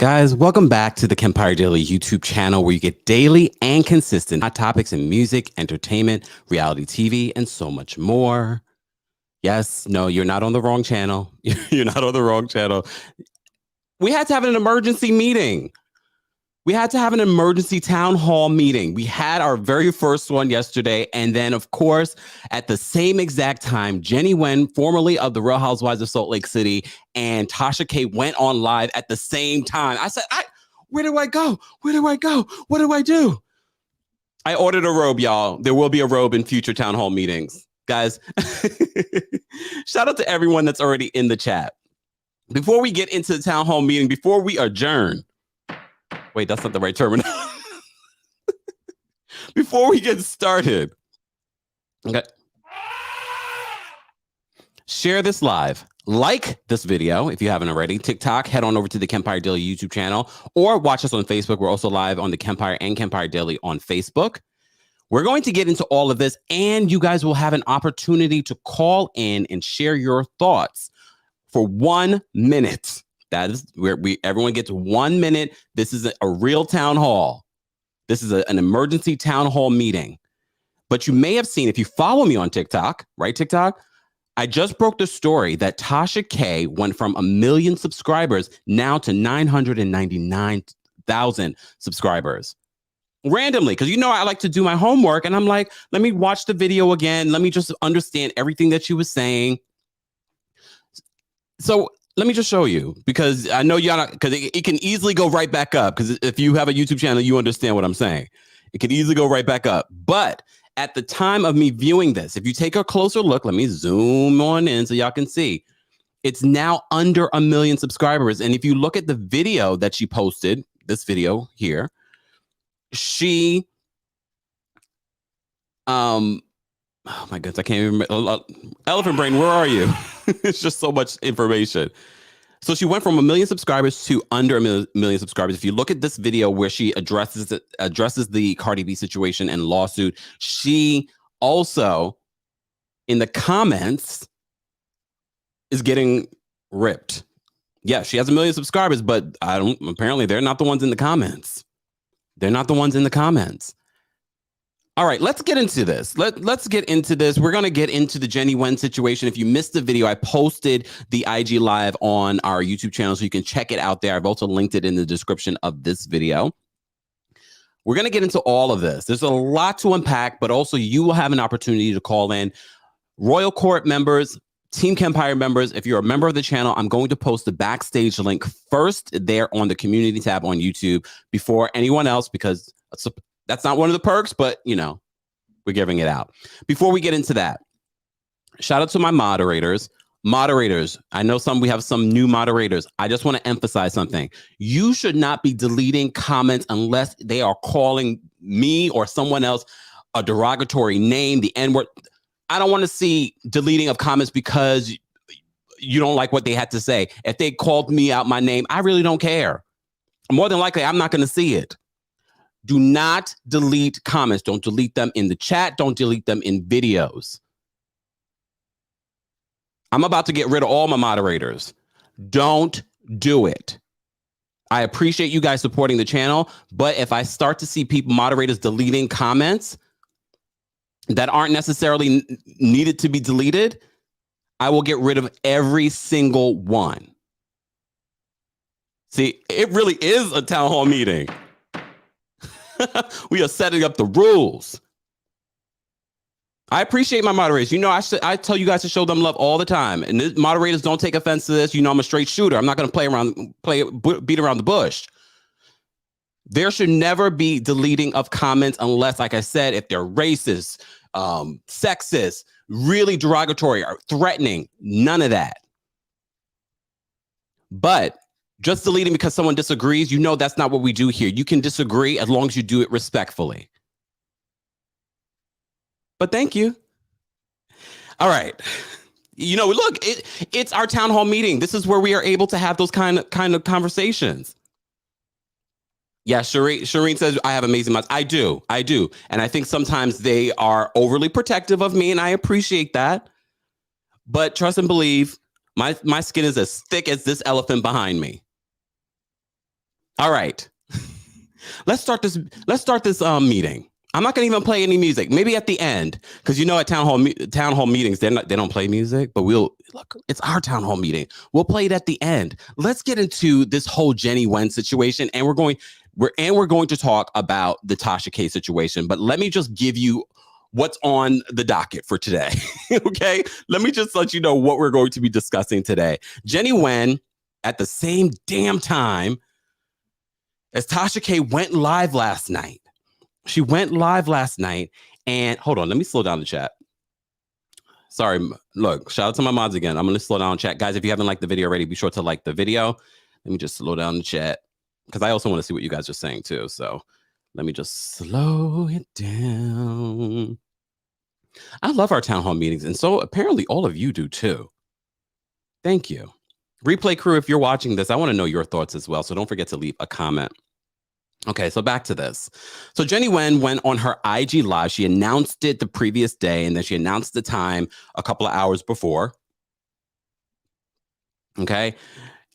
Guys, welcome back to the Kempire Daily YouTube channel where you get daily and consistent hot topics in music, entertainment, reality TV, and so much more. Yes, no, you're not on the wrong channel. You're not on the wrong channel. We had to have an emergency meeting. We had to have an emergency town hall meeting. We had our very first one yesterday. And then, of course, at the same exact time, Jennie Nguyen, formerly of the Real Housewives of Salt Lake City, and Tasha K went on live at the same time. I said, where do I go? Where do I go? What do I do? I ordered a robe, y'all. There will be a robe in future town hall meetings. Guys, shout out to everyone that's already in the chat. Before we get into the town hall meeting, before we adjourn, wait, that's not the right term. Before we get started, okay, share this live. Like this video if you haven't already. TikTok, head on over to the Kempire Daily YouTube channel or watch us on Facebook. We're also live on the Kempire and Kempire Daily on Facebook. We're going to get into all of this, and you guys will have an opportunity to call in and share your thoughts for 1 minute. That is where everyone gets 1 minute. This is a real town hall. This is an emergency town hall meeting. But you may have seen, if you follow me on TikTok, right, TikTok, I just broke the story that Tasha K went from 1 million subscribers now to 999,000 subscribers. Randomly, because I like to do my homework, and I'm like, let me watch the video again. Let me just understand everything that she was saying. So let me just show you, because I know y'all not, because it can easily go right back up. Because if you have a YouTube channel, you understand what I'm saying. It can easily go right back up. But at the time of me viewing this, if you take a closer look, let me zoom on in so y'all can see. It's now under 1 million subscribers. And if you look at the video that she posted, this video here, she, oh my goodness, I can't even remember. Elephant brain, where are you? It's just so much information. So she went from 1 million subscribers to under 1 million subscribers. If you look at this video where she addresses the Cardi B situation and lawsuit, she also, in the comments, is getting ripped. Yeah, she has 1 million subscribers, but apparently they're not the ones in the comments. They're not the ones in the comments. All right, let's get into this. Let's get into this. We're going to get into the Jennie Nguyen situation. If you missed the video, I posted the IG Live on our YouTube channel, so you can check it out there. I've also linked it in the description of this video. We're going to get into all of this. There's a lot to unpack, but also you will have an opportunity to call in. Royal Court members, Team Kempire members, if you're a member of the channel, I'm going to post the backstage link first there on the community tab on YouTube before anyone else, because that's not one of the perks, but we're giving it out. Before we get into that, shout out to my moderators. Moderators, I know we have some new moderators. I just want to emphasize something. You should not be deleting comments unless they are calling me or someone else a derogatory name, the N-word. I don't want to see deleting of comments because you don't like what they had to say. If they called me out my name, I really don't care. More than likely, I'm not going to see it. Do not delete comments. Don't delete them in the chat. Don't delete them in videos. I'm about to get rid of all my moderators. Don't do it. I appreciate you guys supporting the channel, but if I start to see moderators deleting comments that aren't necessarily needed to be deleted, I will get rid of every single one. See, it really is a town hall meeting. We are setting up the rules. I appreciate my moderators. I tell you guys to show them love all the time. And moderators, don't take offense to this. I'm a straight shooter. I'm not going to beat around the bush. There should never be deleting of comments unless, like I said, if they're racist, sexist, really derogatory, or threatening. None of that. But just deleting because someone disagrees, that's not what we do here. You can disagree as long as you do it respectfully. But thank you. All right. Look, it's our town hall meeting. This is where we are able to have those kind of conversations. Yeah, Shireen says, I have amazing mods. I do. And I think sometimes they are overly protective of me, and I appreciate that. But trust and believe, my skin is as thick as this elephant behind me. All right. Let's start this meeting. I'm not going to even play any music. Maybe at the end, because at town hall meetings, they don't play music. But look. It's our town hall meeting. We'll play it at the end. Let's get into this whole Jennie Nguyen situation, and we're going to talk about the Tasha K situation. But let me just give you what's on the docket for today. Okay, let me just let you know what we're going to be discussing today. Jennie Nguyen, at the same damn time as Tasha K went live last night. She went live last night, and hold on, let me slow down the chat. Sorry, look, shout out to my mods again. I'm going to slow down the chat. Guys, if you haven't liked the video already, be sure to like the video. Let me just slow down the chat, because I also want to see what you guys are saying too. So let me just slow it down. I love our town hall meetings, and so apparently all of you do too. Thank you. Replay crew, if you're watching this, I want to know your thoughts as well, so don't forget to leave a comment. Okay, so back to this. So Jennie Nguyen went on her IG Live. She announced it the previous day, and then she announced the time a couple of hours before. Okay.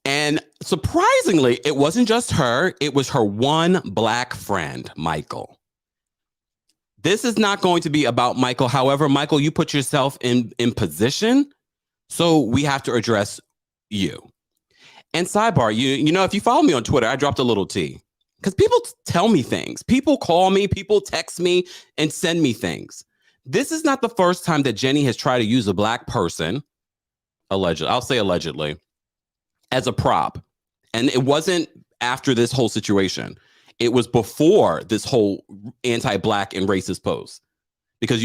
And surprisingly, it wasn't just her. It was her one Black friend, Michael. This is not going to be about Michael. However, Michael, you put yourself in position, so we have to address you. And sidebar, if you follow me on Twitter, I dropped a little tea. Because people tell me things. People call me, people text me and send me things. This is not the first time that Jennie has tried to use a Black person, allegedly, I'll say allegedly, as a prop. And it wasn't after this whole situation. It was before this whole anti-Black and racist post. Because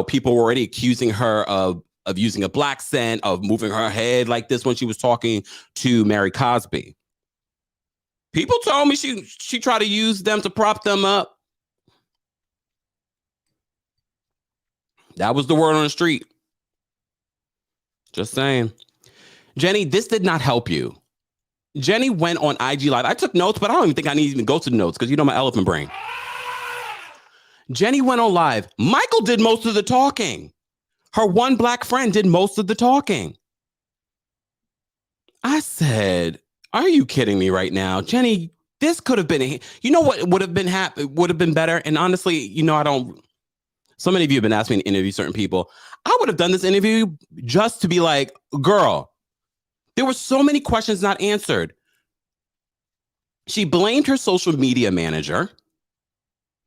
people were already accusing her of using a Black scent, of moving her head like this when she was talking to Mary Cosby. People told me she tried to use them to prop them up. That was the word on the street. Just saying. Jennie, this did not help you. Jennie went on IG Live. I took notes, but I don't even think I need to even go to the notes because my elephant brain. Jennie went on live. Michael did most of the talking. Her one Black friend did most of the talking. I said, are you kidding me right now? Jennie, this could have been, what would have been better? And honestly, so many of you have been asking me to interview certain people. I would have done this interview just to be like, girl, there were so many questions not answered. She blamed her social media manager.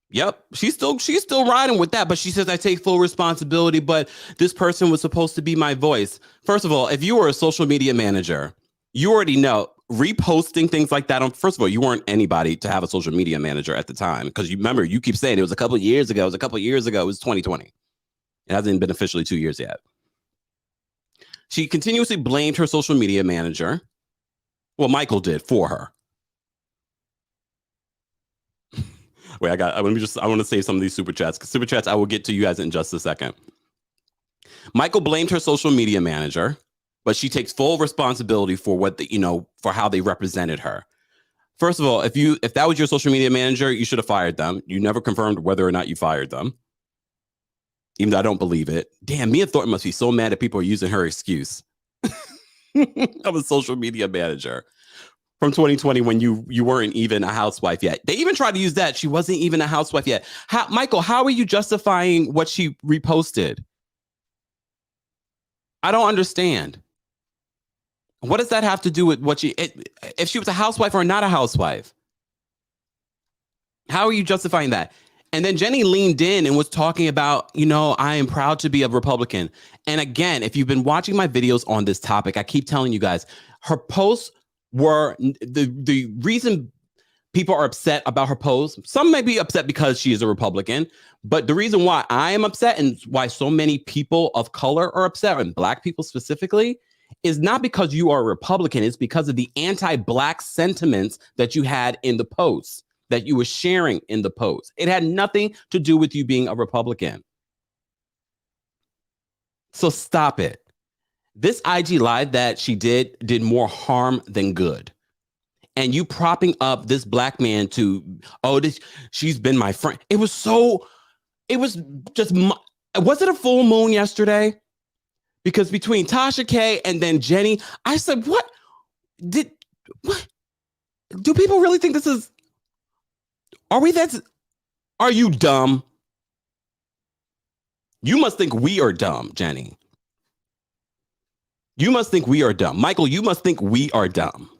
Yep, she's still riding with that, but she says, I take full responsibility, but this person was supposed to be my voice. First of all, if you were a social media manager, you already know reposting things like that. First of all, you weren't anybody to have a social media manager at the time, because remember, you keep saying it was a couple of years ago. It was 2020. It hasn't been officially 2 years yet. She continuously blamed her social media manager. Well, Michael did for her. Wait, I want to save some of these super chats, because super chats, I will get to you guys in just a second. Michael blamed her social media manager, but she takes full responsibility for for how they represented her. First of all, if that was your social media manager, you should have fired them. You never confirmed whether or not you fired them, even though I don't believe it. Damn, Mia Thornton must be so mad that people are using her excuse of a social media manager from 2020 when you weren't even a housewife yet. They even tried to use that. She wasn't even a housewife yet. Michael, how are you justifying what she reposted? I don't understand. What does that have to do with if she was a housewife or not a housewife? How are you justifying that? And then Jennie leaned in and was talking about, I am proud to be a Republican. And again, if you've been watching my videos on this topic, I keep telling you guys, her posts were the reason people are upset about her posts. Some may be upset because she is a Republican, but the reason why I am upset and why so many people of color are upset, and Black people specifically, is not because you are a Republican. It's because of the anti-Black sentiments that you had in the posts, that you were sharing in the post. It had nothing to do with you being a Republican. So stop it. This IG Live that she did more harm than good. And you propping up this Black man she's been my friend. Was it a full moon yesterday? Because between Tasha K and then Jennie, I said, what? Do people really think this is? Are we that? Are you dumb? You must think we are dumb, Jennie. You must think we are dumb. Michael, you must think we are dumb.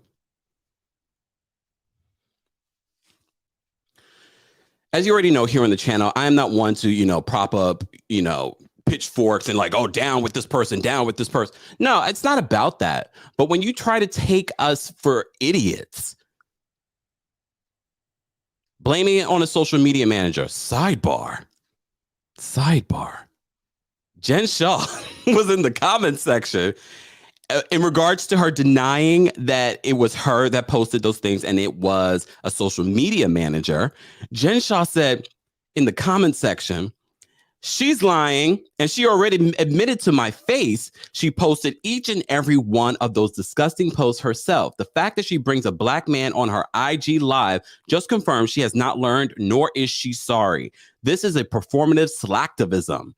As you already know here on the channel, I am not one to, prop up, pitchforks and like, oh, down with this person, down with this person. No, it's not about that. But when you try to take us for idiots, blaming it on a social media manager, sidebar. Jen Shaw was in the comments section in regards to her denying that it was her that posted those things and it was a social media manager. Jen Shaw said in the comment section, she's lying, and she already admitted to my face she posted each and every one of those disgusting posts herself. The fact that she brings a black man on her IG live just confirms she has not learned, nor is she sorry. This is a performative slacktivism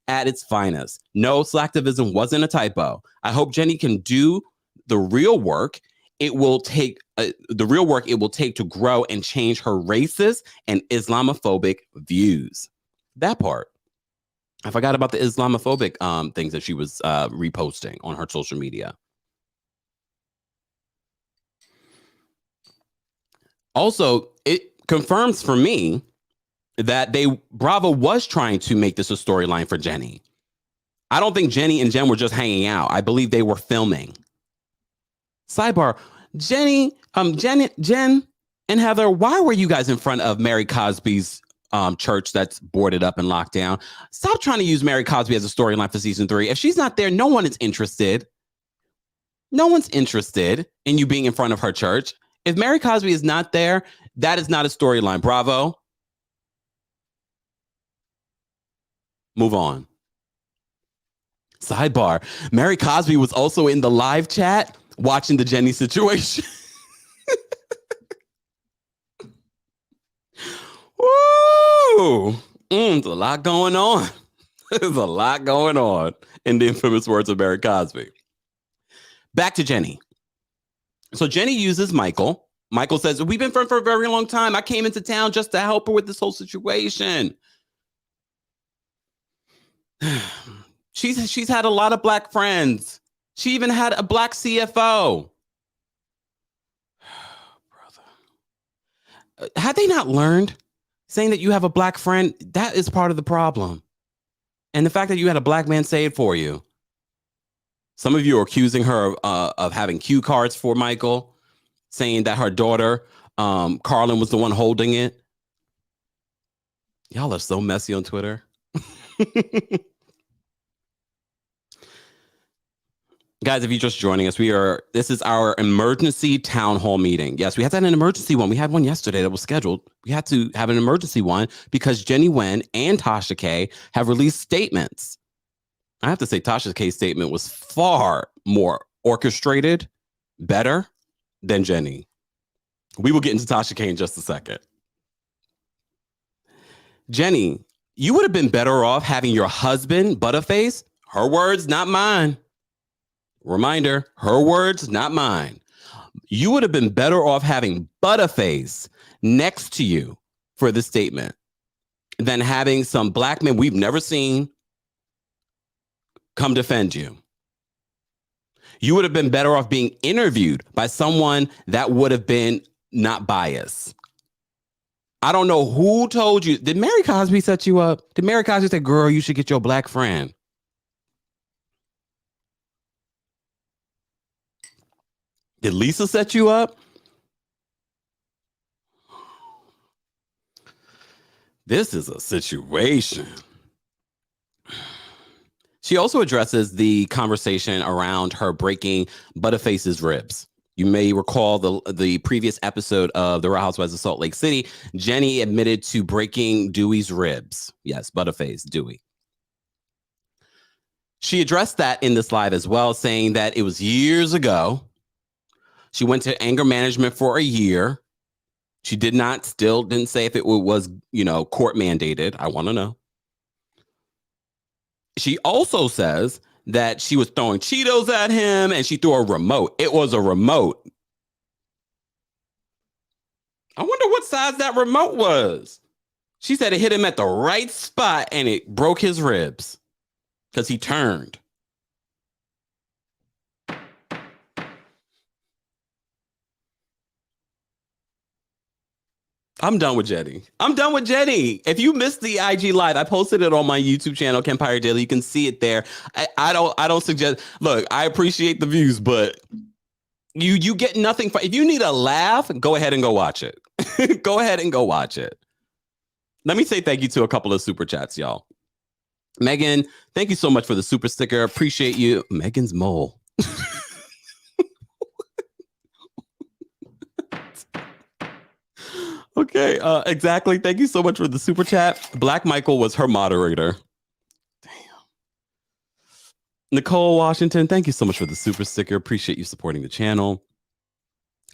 at its finest. No, slacktivism wasn't a typo. I hope Jennie can do the real work it will take to grow and change her racist and Islamophobic views. That part. I forgot about the Islamophobic things that she was reposting on her social media. Also, it confirms for me that Bravo was trying to make this a storyline for Jennie. I don't think Jennie and Jen were just hanging out. I believe they were filming. Sidebar, Jen and Heather, why were you guys in front of Mary Cosby's church that's boarded up and locked down? Stop trying to use Mary Cosby as a storyline for season 3. If she's not there, no one is interested. No one's interested in you being in front of her church. If Mary Cosby is not there, that is not a storyline. Bravo. Move on. Sidebar, Mary Cosby was also in the live chat watching the Jennie situation. Woo! There's a lot going on. There's a lot going on in the infamous words of Mary Cosby. Back to Jennie. So Jennie uses Michael. Michael says, we've been friends for a very long time. I came into town just to help her with this whole situation. She's had a lot of black friends. She even had a black CFO. Brother. Had they not learned? Saying that you have a black friend, that is part of the problem. And the fact that you had a black man say it for you. Some of you are accusing her of having cue cards for Michael, saying that her daughter, Carlin, was the one holding it. Y'all are so messy on Twitter. Guys, if you're just joining us, this is our emergency town hall meeting. Yes, we had to have an emergency one. We had one yesterday that was scheduled. We had to have an emergency one because Jennie Nguyen and Tasha K have released statements. I have to say Tasha K's statement was far more orchestrated, better than Jennie. We will get into Tasha K in just a second. Jennie, you would have been better off having your husband, Butterface, her words, not mine. Reminder, her words, not mine. You would have been better off having Butterface next to you for the statement than having some black men we've never seen come defend you. You would have been better off being interviewed by someone that would have been not biased. I don't know who told you. Did Mary Cosby set you up? Did Mary Cosby say, girl, you should get your black friend? Did Lisa set you up? This is a situation. She also addresses the conversation around her breaking Butterface's ribs. You may recall the previous episode of The Real Housewives of Salt Lake City. Jennie admitted to breaking Dewey's ribs. Yes, Butterface, Dewey. She addressed that in this live as well, saying that it was years ago. She went to anger management for a year. She didn't say if it was, court mandated. I want to know. She also says that she was throwing Cheetos at him and she threw a remote. It was a remote. I wonder what size that remote was. She said it hit him at the right spot and it broke his ribs because he turned. I'm done with Jennie. I'm done with Jennie. If you missed the IG live, I posted it on my YouTube channel, Kempire Daily. You can see it there. I don't suggest. Look, I appreciate the views, but you get nothing for. If you need a laugh, go ahead and go watch it. Go ahead and go watch it. Let me say thank you to a couple of super chats, y'all. Megan, thank you so much for the super sticker. Appreciate you. Megan's mole. Okay, exactly. Thank you so much for the super chat. Black Michael was her moderator. Damn. Nicole Washington, thank you so much for the super sticker. Appreciate you supporting the channel.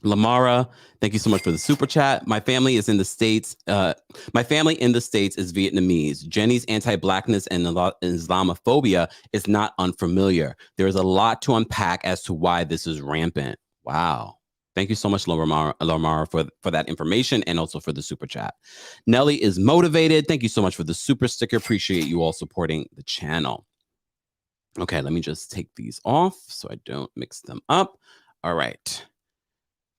Lamara, thank you so much for the super chat. My family is in the States. My family in the States is Vietnamese. Jennie's anti-Blackness and Islamophobia is not unfamiliar. There is a lot to unpack as to why this is rampant. Wow. Thank you so much, Lamara, for that information and also for the super chat. Nelly is motivated. Thank you so much for the super sticker. Appreciate you all supporting the channel. Okay, let me just take these off so I don't mix them up. All right.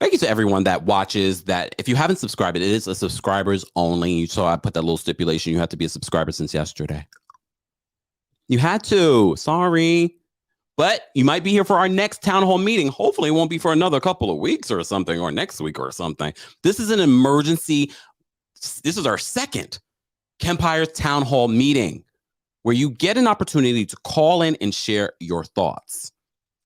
Thank you to everyone that watches that. If you haven't subscribed, it is a subscribers only. So I put that little stipulation. You have to be a subscriber since yesterday. You had to. Sorry. But you might be here for our next town hall meeting. Hopefully it won't be for another couple of weeks or something, or next week or something. This is an emergency. This is our second Kempire town hall meeting where you get an opportunity to call in and share your thoughts.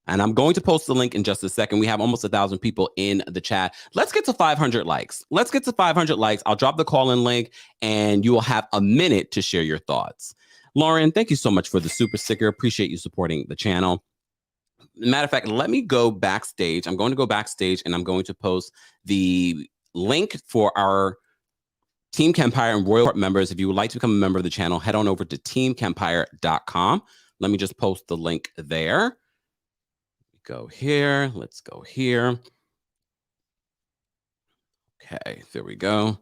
And I'm going to post the link in just a second. We have almost 1,000 people in the chat. Let's get to 500 likes. Let's get to 500 likes. I'll drop the call-in link and you will have a minute to share your thoughts. Lauren, thank you so much for the super sticker. Appreciate you supporting the channel. Matter of fact, let me go backstage. I'm going to go backstage and I'm going to post the link for our Team Kempire and Royal Court members. If you would like to become a member of the channel, head on over to TheKempire.com. Let me just post the link there. Go here. Let's go here. Okay, there we go.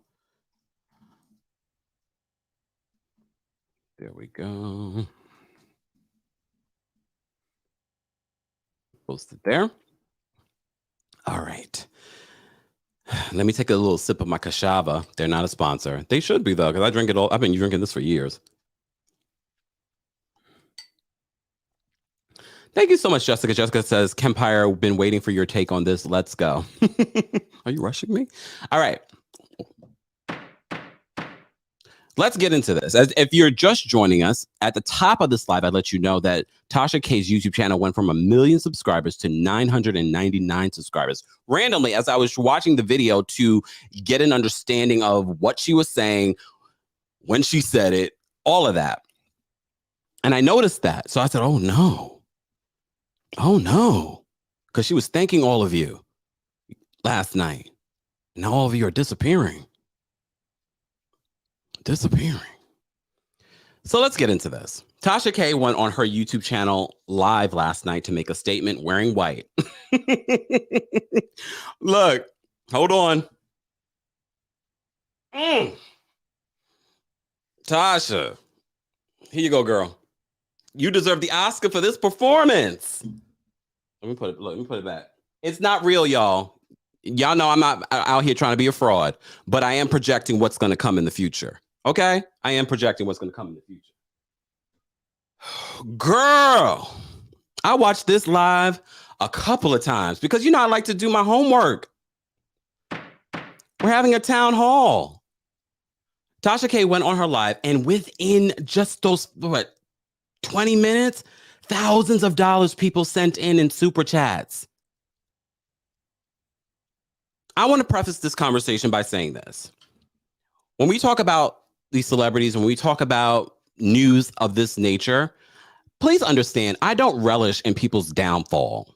There we go. Post it there. All right. Let me take a little sip of my cassava. They're not a sponsor. They should be, though, because I drink it all. I've been drinking this for years. Thank you so much, Jessica. Jessica says, Kempire, been waiting for your take on this. Let's go. Are you rushing me? All right. Let's get into this. If you're just joining us, at the top of this live, I'd let you know that Tasha K's YouTube channel went from 1 million subscribers to 999 subscribers. Randomly, as I was watching the video to get an understanding of what she was saying, when she said it, all of that. And I noticed that. So I said, oh, no. Oh, no. Because she was thanking all of you last night. Now all of you are disappearing. So let's get into this. Tasha K went on her YouTube channel live last night to make a statement wearing white. Look, hold on. Tasha, here you go, girl. You deserve the Oscar for this performance. Let me put it back. It's not real, y'all. Y'all know I'm not out here trying to be a fraud, but I am projecting what's going to come in the future. Okay? I am projecting what's going to come in the future. Girl, I watched this live a couple of times because, you know, I like to do my homework. We're having a town hall. Tasha K went on her live, and within just those, 20 minutes, thousands of dollars people sent in super chats. I want to preface this conversation by saying this. When we talk about these celebrities, when we talk about news of this nature, please understand, I don't relish in people's downfall.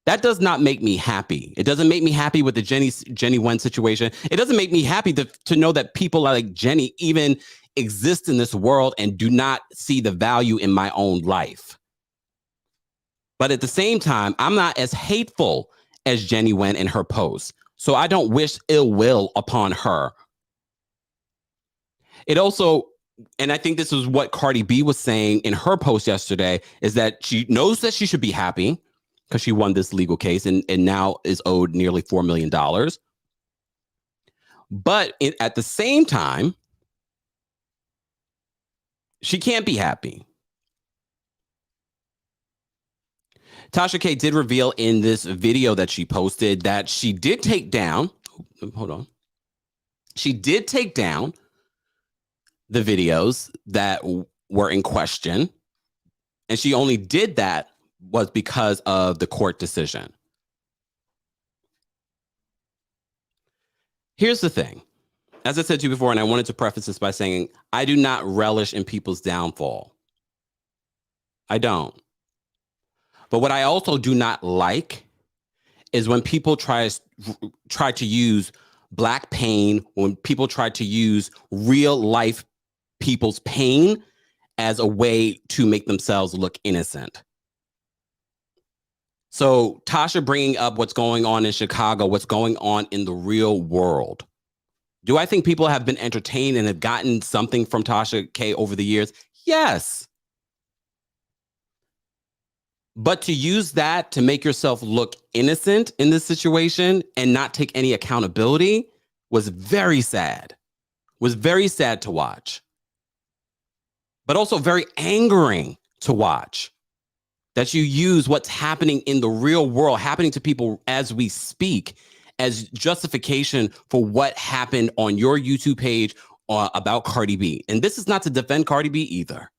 That does not make me happy. It doesn't make me happy with the Jennie Nguyen situation. It doesn't make me happy to know that people like Jennie even exist in this world and do not see the value in my own life. But at the same time, I'm not as hateful as Jennie Nguyen in her post. So I don't wish ill will upon her. It also, and I think this is what Cardi B was saying in her post yesterday, is that she knows that she should be happy because she won this legal case and now is owed nearly $4 million. But at the same time, she can't be happy. Tasha K did reveal in this video that she posted that she did take down, hold on. She did take down the videos that were in question. And she only did that was because of the court decision. Here's the thing. As I said to you before, and I wanted to preface this by saying, I do not relish in people's downfall. I don't. But what I also do not like is when people try to use Black pain, when people try to use real life people's pain as a way to make themselves look innocent. So Tasha bringing up what's going on in Chicago, what's going on in the real world. Do I think people have been entertained and have gotten something from Tasha K over the years? Yes. But to use that to make yourself look innocent in this situation and not take any accountability was very sad. Was very sad to watch. But also very angering to watch. That you use what's happening in the real world, happening to people as we speak, as justification for what happened on your YouTube page about Cardi B. And this is not to defend Cardi B either.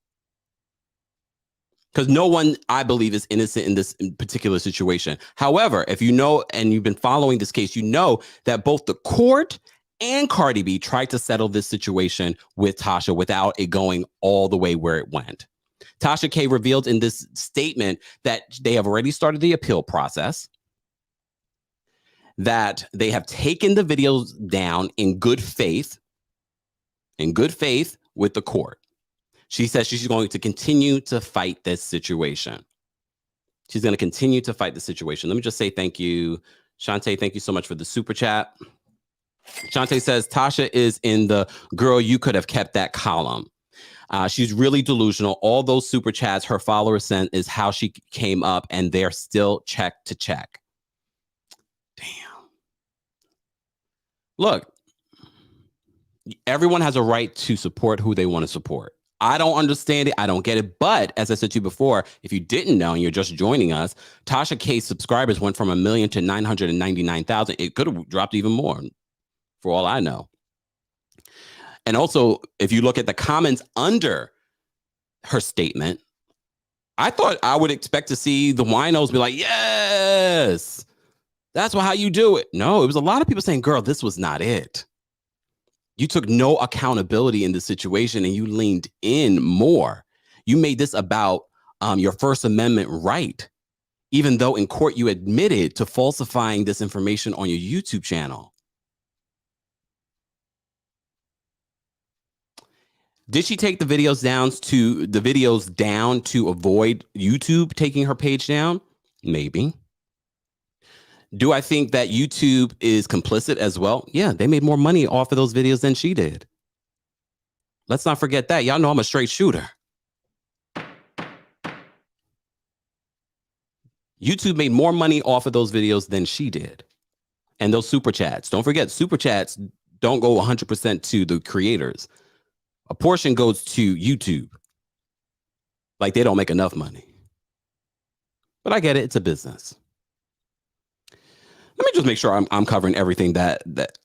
Because no one, I believe, is innocent in this particular situation. However, if you know, and you've been following this case, you know that both the court and Cardi B tried to settle this situation with Tasha without it going all the way where it went. Tasha K revealed in this statement that they have already started the appeal process, that they have taken the videos down in good faith with the court. She says she's going to continue to fight this situation. She's going to continue to fight the situation. Let me just say thank you. Shantae, thank you so much for the super chat. Shantae says, Tasha is in the girl, you could have kept that column. She's really delusional. All those super chats her followers sent is how she came up, and they're still check to check. Damn. Look, everyone has a right to support who they want to support. I don't understand it. I don't get it. But as I said to you before, if you didn't know and you're just joining us, Tasha K's subscribers went from 1 million to 999,000. It could have dropped even more for all I know. And also, if you look at the comments under her statement, I thought I would expect to see the winos be like, yes, that's how you do it. No, it was a lot of people saying, girl, this was not it. You took no accountability in the situation and you leaned in more. You made this about your First Amendment right, even though in court you admitted to falsifying this information on your YouTube channel. Did she take the videos down to avoid YouTube taking her page down? Maybe. Do I think that YouTube is complicit as well? Yeah, they made more money off of those videos than she did. Let's not forget that. Y'all know I'm a straight shooter. YouTube made more money off of those videos than she did. And those super chats. Don't forget, super chats don't go 100% to the creators. A portion goes to YouTube. Like they don't make enough money. But I get it. It's a business. Let me just make sure I'm covering everything that.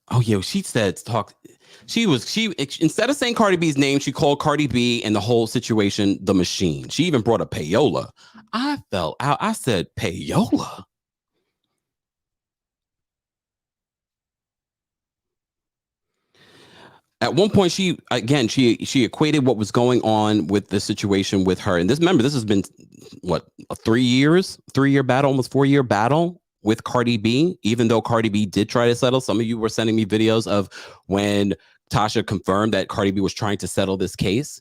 Oh, yeah, she said she instead of saying Cardi B's name, she called Cardi B and the whole situation the machine. She even brought up payola. I fell out. I said payola. At one point, she equated what was going on with the situation with her. And this has been what, a 3-year battle, almost 4-year battle with Cardi B, even though Cardi B did try to settle. Some of you were sending me videos of when Tasha confirmed that Cardi B was trying to settle this case.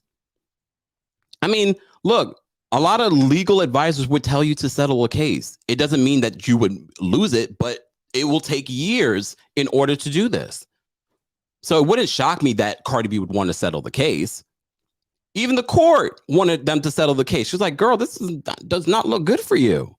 I mean, look, a lot of legal advisors would tell you to settle a case. It doesn't mean that you would lose it, but it will take years in order to do this. So it wouldn't shock me that Cardi B would want to settle the case. Even the court wanted them to settle the case. She's like, girl, does not look good for you.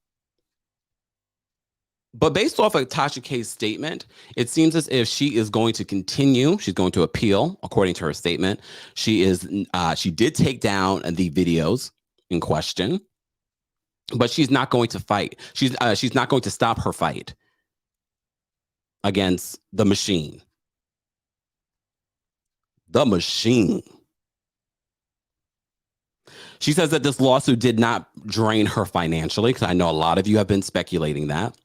But based off of Tasha K's statement, it seems as if she is going to continue. She's going to appeal, according to her statement. She did take down the videos in question, but she's not going to fight. She's not going to stop her fight against the machine. The machine. She says that this lawsuit did not drain her financially, because I know a lot of you have been speculating that.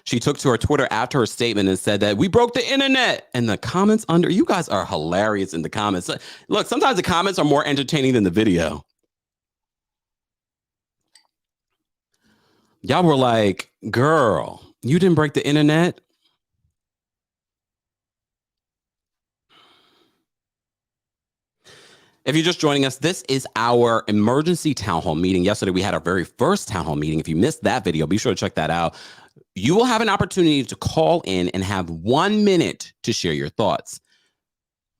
She took to her Twitter after her statement and said that we broke the internet. And the comments under, you guys are hilarious in the comments. Look, sometimes the comments are more entertaining than the video. Y'all were like, girl, you didn't break the internet? If you're just joining us, this is our emergency town hall meeting. Yesterday, we had our very first town hall meeting. If you missed that video, be sure to check that out. You will have an opportunity to call in and have 1 minute to share your thoughts.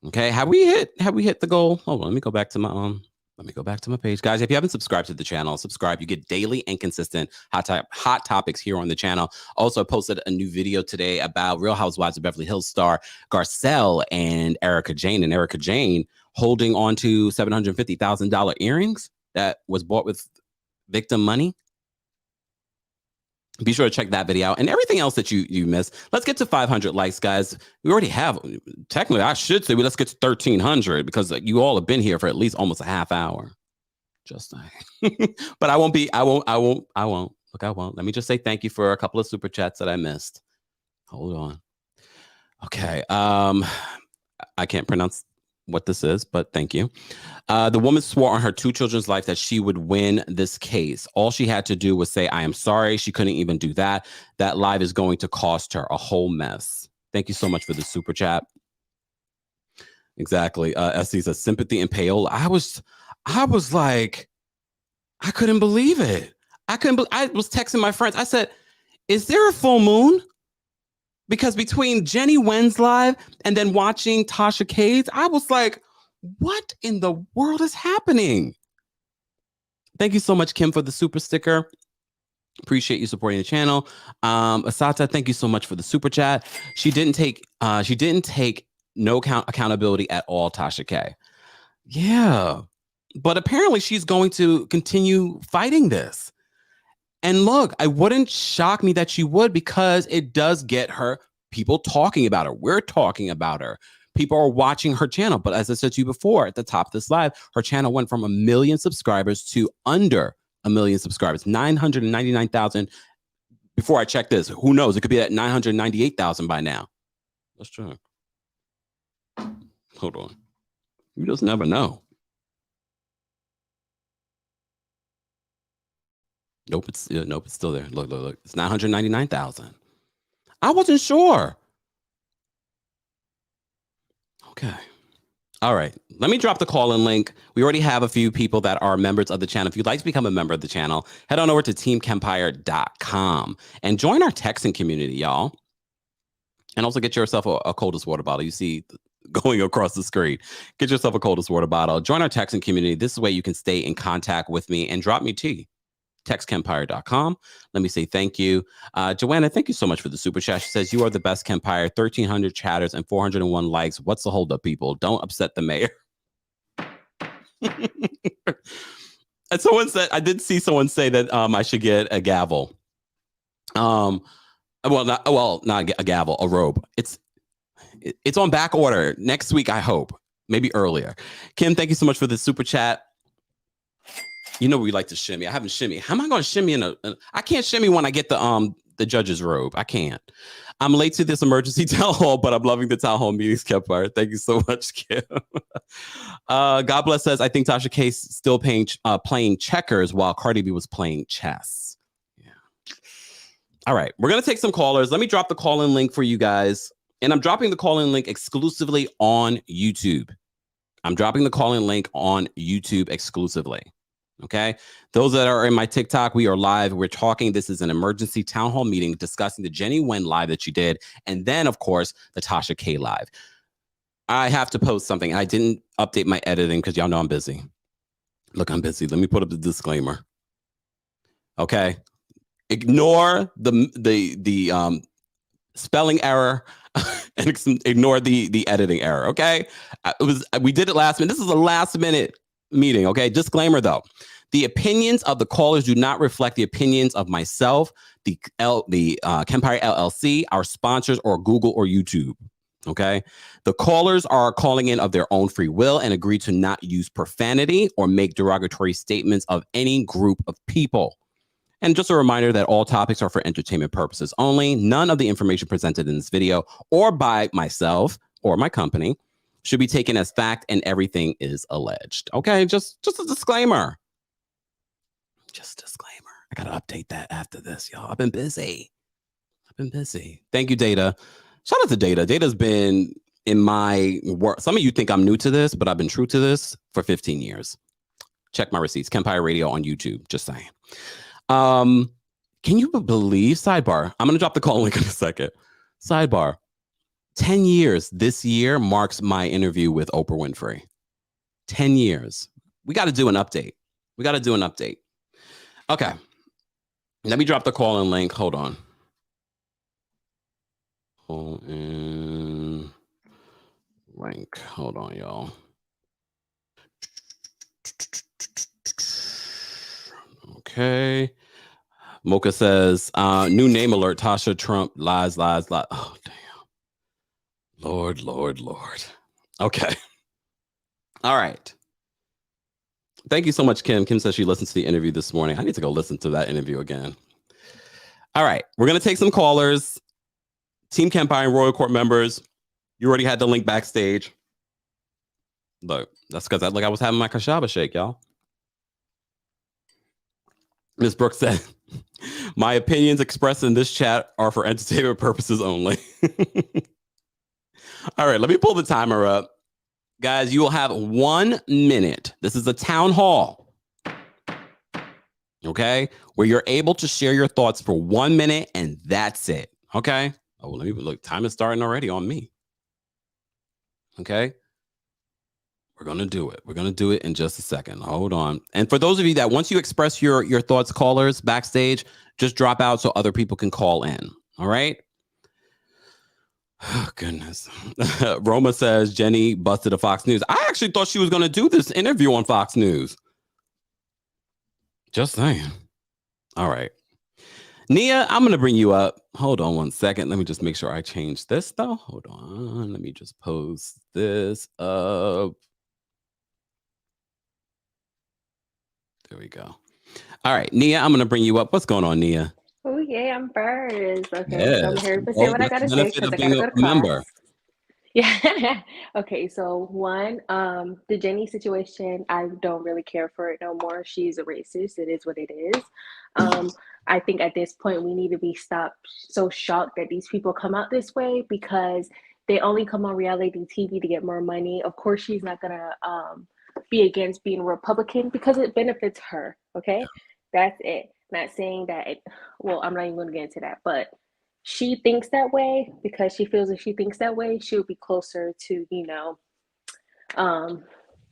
Okay, have we hit the goal? Hold on, let me go back to my page. Guys, if you haven't subscribed to the channel, subscribe. You get daily and consistent hot topics here on the channel. Also, I posted a new video today about Real Housewives of Beverly Hills star Garcelle and Erica Jane. And Erica Jane holding on to $750,000 earrings that was bought with victim money. Be sure to check that video out and everything else that you missed. Let's get to 500 likes, guys. We already have, technically, I should say, let's get to 1,300 because you all have been here for at least almost a half hour. Just saying. But I won't. Look, I won't. Let me just say thank you for a couple of super chats that I missed. Hold on. Okay. I can't pronounce what this is, but thank you. The woman swore on her 2 children's life that she would win this case. All she had to do was say, I am sorry. She couldn't even do that. That live is going to cost her a whole mess. Thank you so much for the super chat. Exactly. Essie says sympathy and payola. I was like, I couldn't believe it. I was texting my friends. I said, is there a full moon? Because between Jennie Nguyen's live and then watching Tasha K's, I was like, what in the world is happening? Thank you so much, Kim, for the super sticker. Appreciate you supporting the channel. Asata, thank you so much for the super chat. She didn't take no accountability at all, Tasha K. Yeah. But apparently she's going to continue fighting this. And look, it wouldn't shock me that she would, because it does get her people talking about her. We're talking about her. People are watching her channel. But as I said to you before at the top of this live, her channel went from 1 million subscribers to under 1 million subscribers, 999,000. Before I check this, who knows? It could be at 998,000 by now. That's true. Hold on. You just never know. Nope, it's still there. Look. It's 999,000. I wasn't sure. Okay. All right. Let me drop the call-in link. We already have a few people that are members of the channel. If you'd like to become a member of the channel, head on over to TheKempire.com and join our texting community, y'all. And also get yourself a coldest water bottle. You see going across the screen. Get yourself a coldest water bottle. Join our texting community. This way you can stay in contact with me and drop me tea. TextKempire.com. Let me say thank you. Joanna, thank you so much for the super chat. She says, you are the best, Kempire. 1,300 chatters and 401 likes. What's the holdup, people? Don't upset the mayor. And someone said, I did see someone say that I should get a gavel. Not a gavel, a robe. It's on back order next week, I hope. Maybe earlier. Kim, thank you so much for the super chat. You know we like to shimmy. I haven't shimmy. How am I going to shimmy I can't shimmy when I get the judge's robe. I can't. I'm late to this emergency town hall, but I'm loving the town hall meetings, Kempire. Thank you so much, Kim. God bless says, I think Tasha K's still playing checkers while Cardi B was playing chess. Yeah. All right. We're going to take some callers. Let me drop the call-in link for you guys. And I'm dropping the call-in link exclusively on YouTube. I'm dropping the call-in link on YouTube exclusively. Okay. Those that are in my TikTok, we are live. We're talking. This is an emergency town hall meeting discussing the Jennie Nguyen live that you did. And then, of course, the Tasha K live. I have to post something. I didn't update my editing because y'all know I'm busy. Look, I'm busy. Let me put up the disclaimer. Okay. Ignore the spelling error and ignore the editing error. Okay. We did it last minute. This is a last minute meeting. Okay. Disclaimer though. The opinions of the callers do not reflect the opinions of myself, the Kempire LLC, our sponsors, or Google or YouTube. Okay. The callers are calling in of their own free will and agree to not use profanity or make derogatory statements of any group of people. And just a reminder that all topics are for entertainment purposes only. None of the information presented in this video or by myself or my company should be taken as fact, and everything is alleged. Okay, just a disclaimer. Just a disclaimer. I gotta update that after this, y'all. I've been busy. Thank you, Data. Shout out to Data. Data's been in my work. Some of you think I'm new to this, but I've been true to this for 15 years. Check my receipts. Kempire Radio on YouTube. Just saying. Can you believe, sidebar, I'm going to drop the call link in a second. Sidebar, 10 years this year marks my interview with Oprah Winfrey. 10 years. We got to do an update. Okay. Let me drop the call in link. Hold on. Hold on, y'all. Okay. Mocha says, new name alert, Tasha Trump, lies. Oh, damn. Lord. Okay. All right. Thank you so much, Kim. Kim says she listened to the interview this morning. I need to go listen to that interview again. All right. We're going to take some callers. Team Kempire and Royal Court members. You already had the link backstage. Look, that's because I was having my Kashaba shake, y'all. Ms. Brooks said, my opinions expressed in this chat are for entertainment purposes only. All right, let me pull the timer up. Guys, you will have 1 minute. This is a town hall. Okay? Where you're able to share your thoughts for 1 minute and that's it. Okay? Oh, let me look. Time is starting already on me. Okay? We're going to do it. We're going to do it in just a second. Hold on. And for those of you that once you express your thoughts, callers backstage, just drop out so other people can call in. All right? Oh, goodness. Roma says Jennie busted a Fox News. I actually thought she was going to do this interview on Fox News. Just saying. All right. Nia, I'm going to bring you up. Hold on 1 second. Let me just make sure I change this, though. Hold on. Let me just post this up. There we go. All right, Nia, I'm going to bring you up. What's going on, Nia? Oh, yeah, I'm first. Okay, yes. So I'm here to say what I got to say because I got to go to class. Yeah. Okay, so one, the Jennie situation, I don't really care for it no more. She's a racist. It is what it is. I think at this point we need to be so shocked that these people come out this way because they only come on reality TV to get more money. Of course, she's not gonna be against being a Republican because it benefits her. Okay, that's it. Not saying that. Well, I'm not even going to get into that, but she thinks that way because she feels if she thinks that way, she would be closer to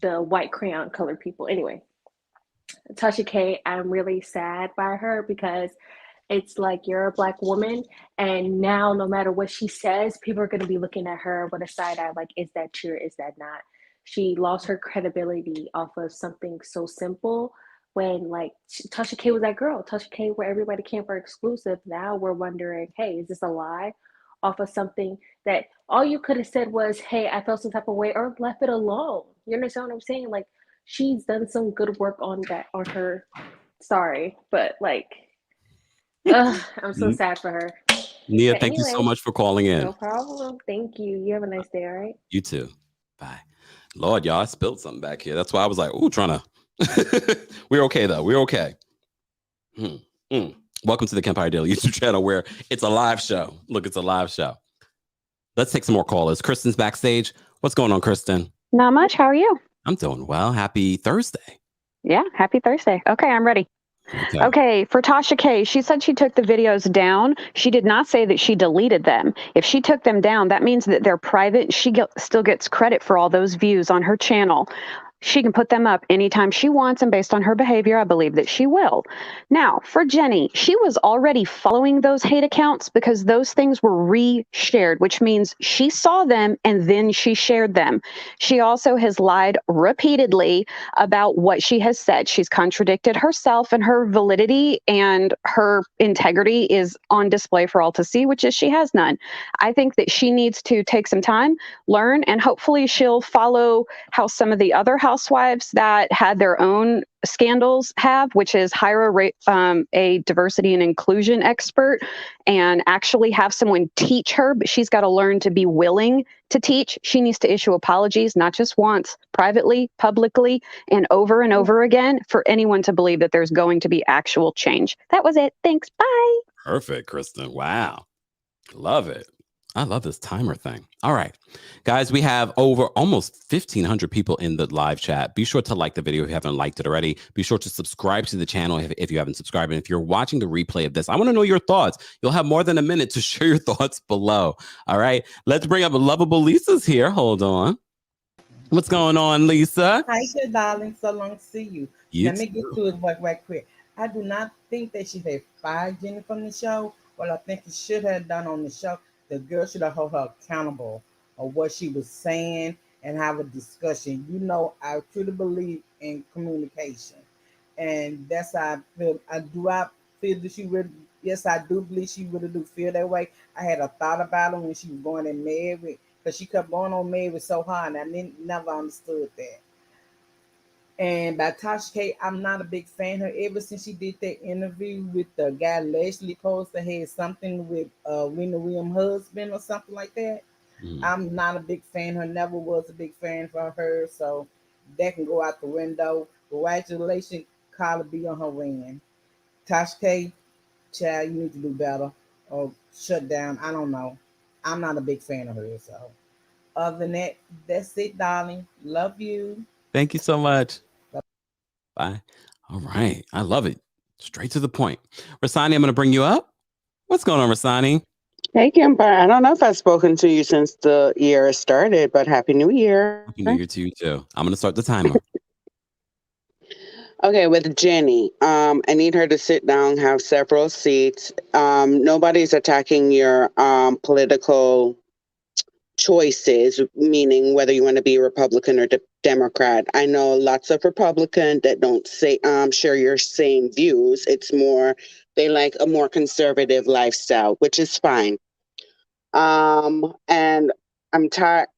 the white crayon colored people. Anyway, Tasha K, I'm really sad by her because it's like you're a Black woman, and now no matter what she says, people are going to be looking at her with a side eye like, is that true? Is that not? She lost her credibility off of something so simple when like Tasha K was that girl. Tasha K, where everybody came for exclusive. Now we're wondering, hey, is this a lie? Off of something that all you could have said was, hey, I felt some type of way, or left it alone. You understand what I'm saying? Like, she's done some good work on her. Sorry, but like, I'm so sad for her. Nia, thank you so much for calling in. No problem. Thank you. You have a nice day, all right? You too. Bye. Lord, y'all, I spilled something back here. That's why I was like, ooh, trying to. We're okay, though. We're okay. Welcome to the Kempire Daily YouTube channel where it's a live show. Look, it's a live show. Let's take some more callers. Kristen's backstage. What's going on, Kristen? Not much. How are you? I'm doing well. Happy Thursday. Yeah, happy Thursday. Okay, I'm ready. Okay, for Tasha K, she said she took the videos down. She did not say that she deleted them. If she took them down, that means that they're private. Still gets credit for all those views on her channel. She can put them up anytime she wants, and based on her behavior, I believe that she will. Now, for Jennie, she was already following those hate accounts because those things were re-shared, which means she saw them and then she shared them. She also has lied repeatedly about what she has said. She's contradicted herself, and her validity and her integrity is on display for all to see, which is she has none. I think that she needs to take some time, learn, and hopefully she'll follow how some of the other housewives that had their own scandals have, which is hire a diversity and inclusion expert and actually have someone teach her, but she's got to learn to be willing to teach. She needs to issue apologies, not just once, privately, publicly, and over again for anyone to believe that there's going to be actual change. That was it. Thanks. Bye. Perfect, Kristen. Wow. Love it. I love this timer thing. All right, guys, we have over almost 1,500 people in the live chat. Be sure to like the video if you haven't liked it already. Be sure to subscribe to the channel if you haven't subscribed. And if you're watching the replay of this, I want to know your thoughts. You'll have more than a minute to share your thoughts below. All right, let's bring up a lovable Lisa's here. Hold on. What's going on, Lisa? Hi, there, darling. So long to see you. Let me get to it right quick. I do not think that she had fired Jenny from the show. What I think she should have done on the show, the girl should have held her accountable of what she was saying and have a discussion. You know, I truly believe in communication. And that's how I feel. I feel that she would, yes, I do believe she really do feel that way. I had a thought about her when she was going and married because she kept going on married so hard, and never understood that. And by Tasha K, I'm not a big fan of her. Ever since she did that interview with the guy Leslie Post that had something with Rena Williams' husband or something like that, I'm not a big fan. Her never was a big fan for her, so that can go out the window. Congratulations, Carla B on her win. Tasha K, child, you need to do better or shut down. I don't know. I'm not a big fan of her, so other than that, that's it, darling. Love you. Thank you so much. Bye. All right. I love it. Straight to the point. Rasani, I'm going to bring you up. What's going on, Rasani? Hey, Kempire. I don't know if I've spoken to you since the year started, but Happy New Year. Happy New Year to you, too. I'm going to start the timer. Okay, with Jennie, I need her to sit down, have several seats. Nobody's attacking your political choices, meaning whether you want to be Republican or Democrat. I know lots of Republicans that don't share your same views. It's more, they like a more conservative lifestyle, which is fine. And I'm tired.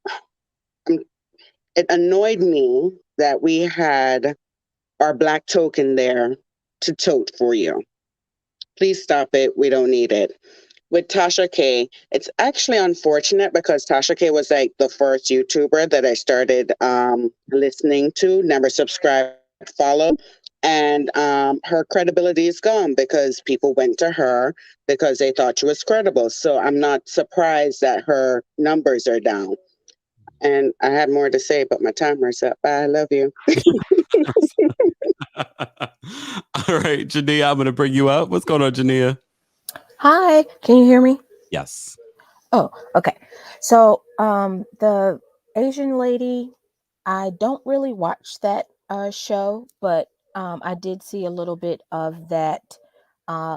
It annoyed me that we had our black token there to tote for you. Please stop it. We don't need it. With Tasha K, it's actually unfortunate because Tasha K was like the first YouTuber that I started listening to, never subscribed, followed. And her credibility is gone because people went to her because they thought she was credible. So I'm not surprised that her numbers are down. And I had more to say, but my timer's up. Bye. I love you. All right, Jania, I'm going to bring you up. What's going on, Jania? Hi, can you hear me? Yes. Oh, okay. So the Asian lady, I don't really watch that show, but I did see a little bit of that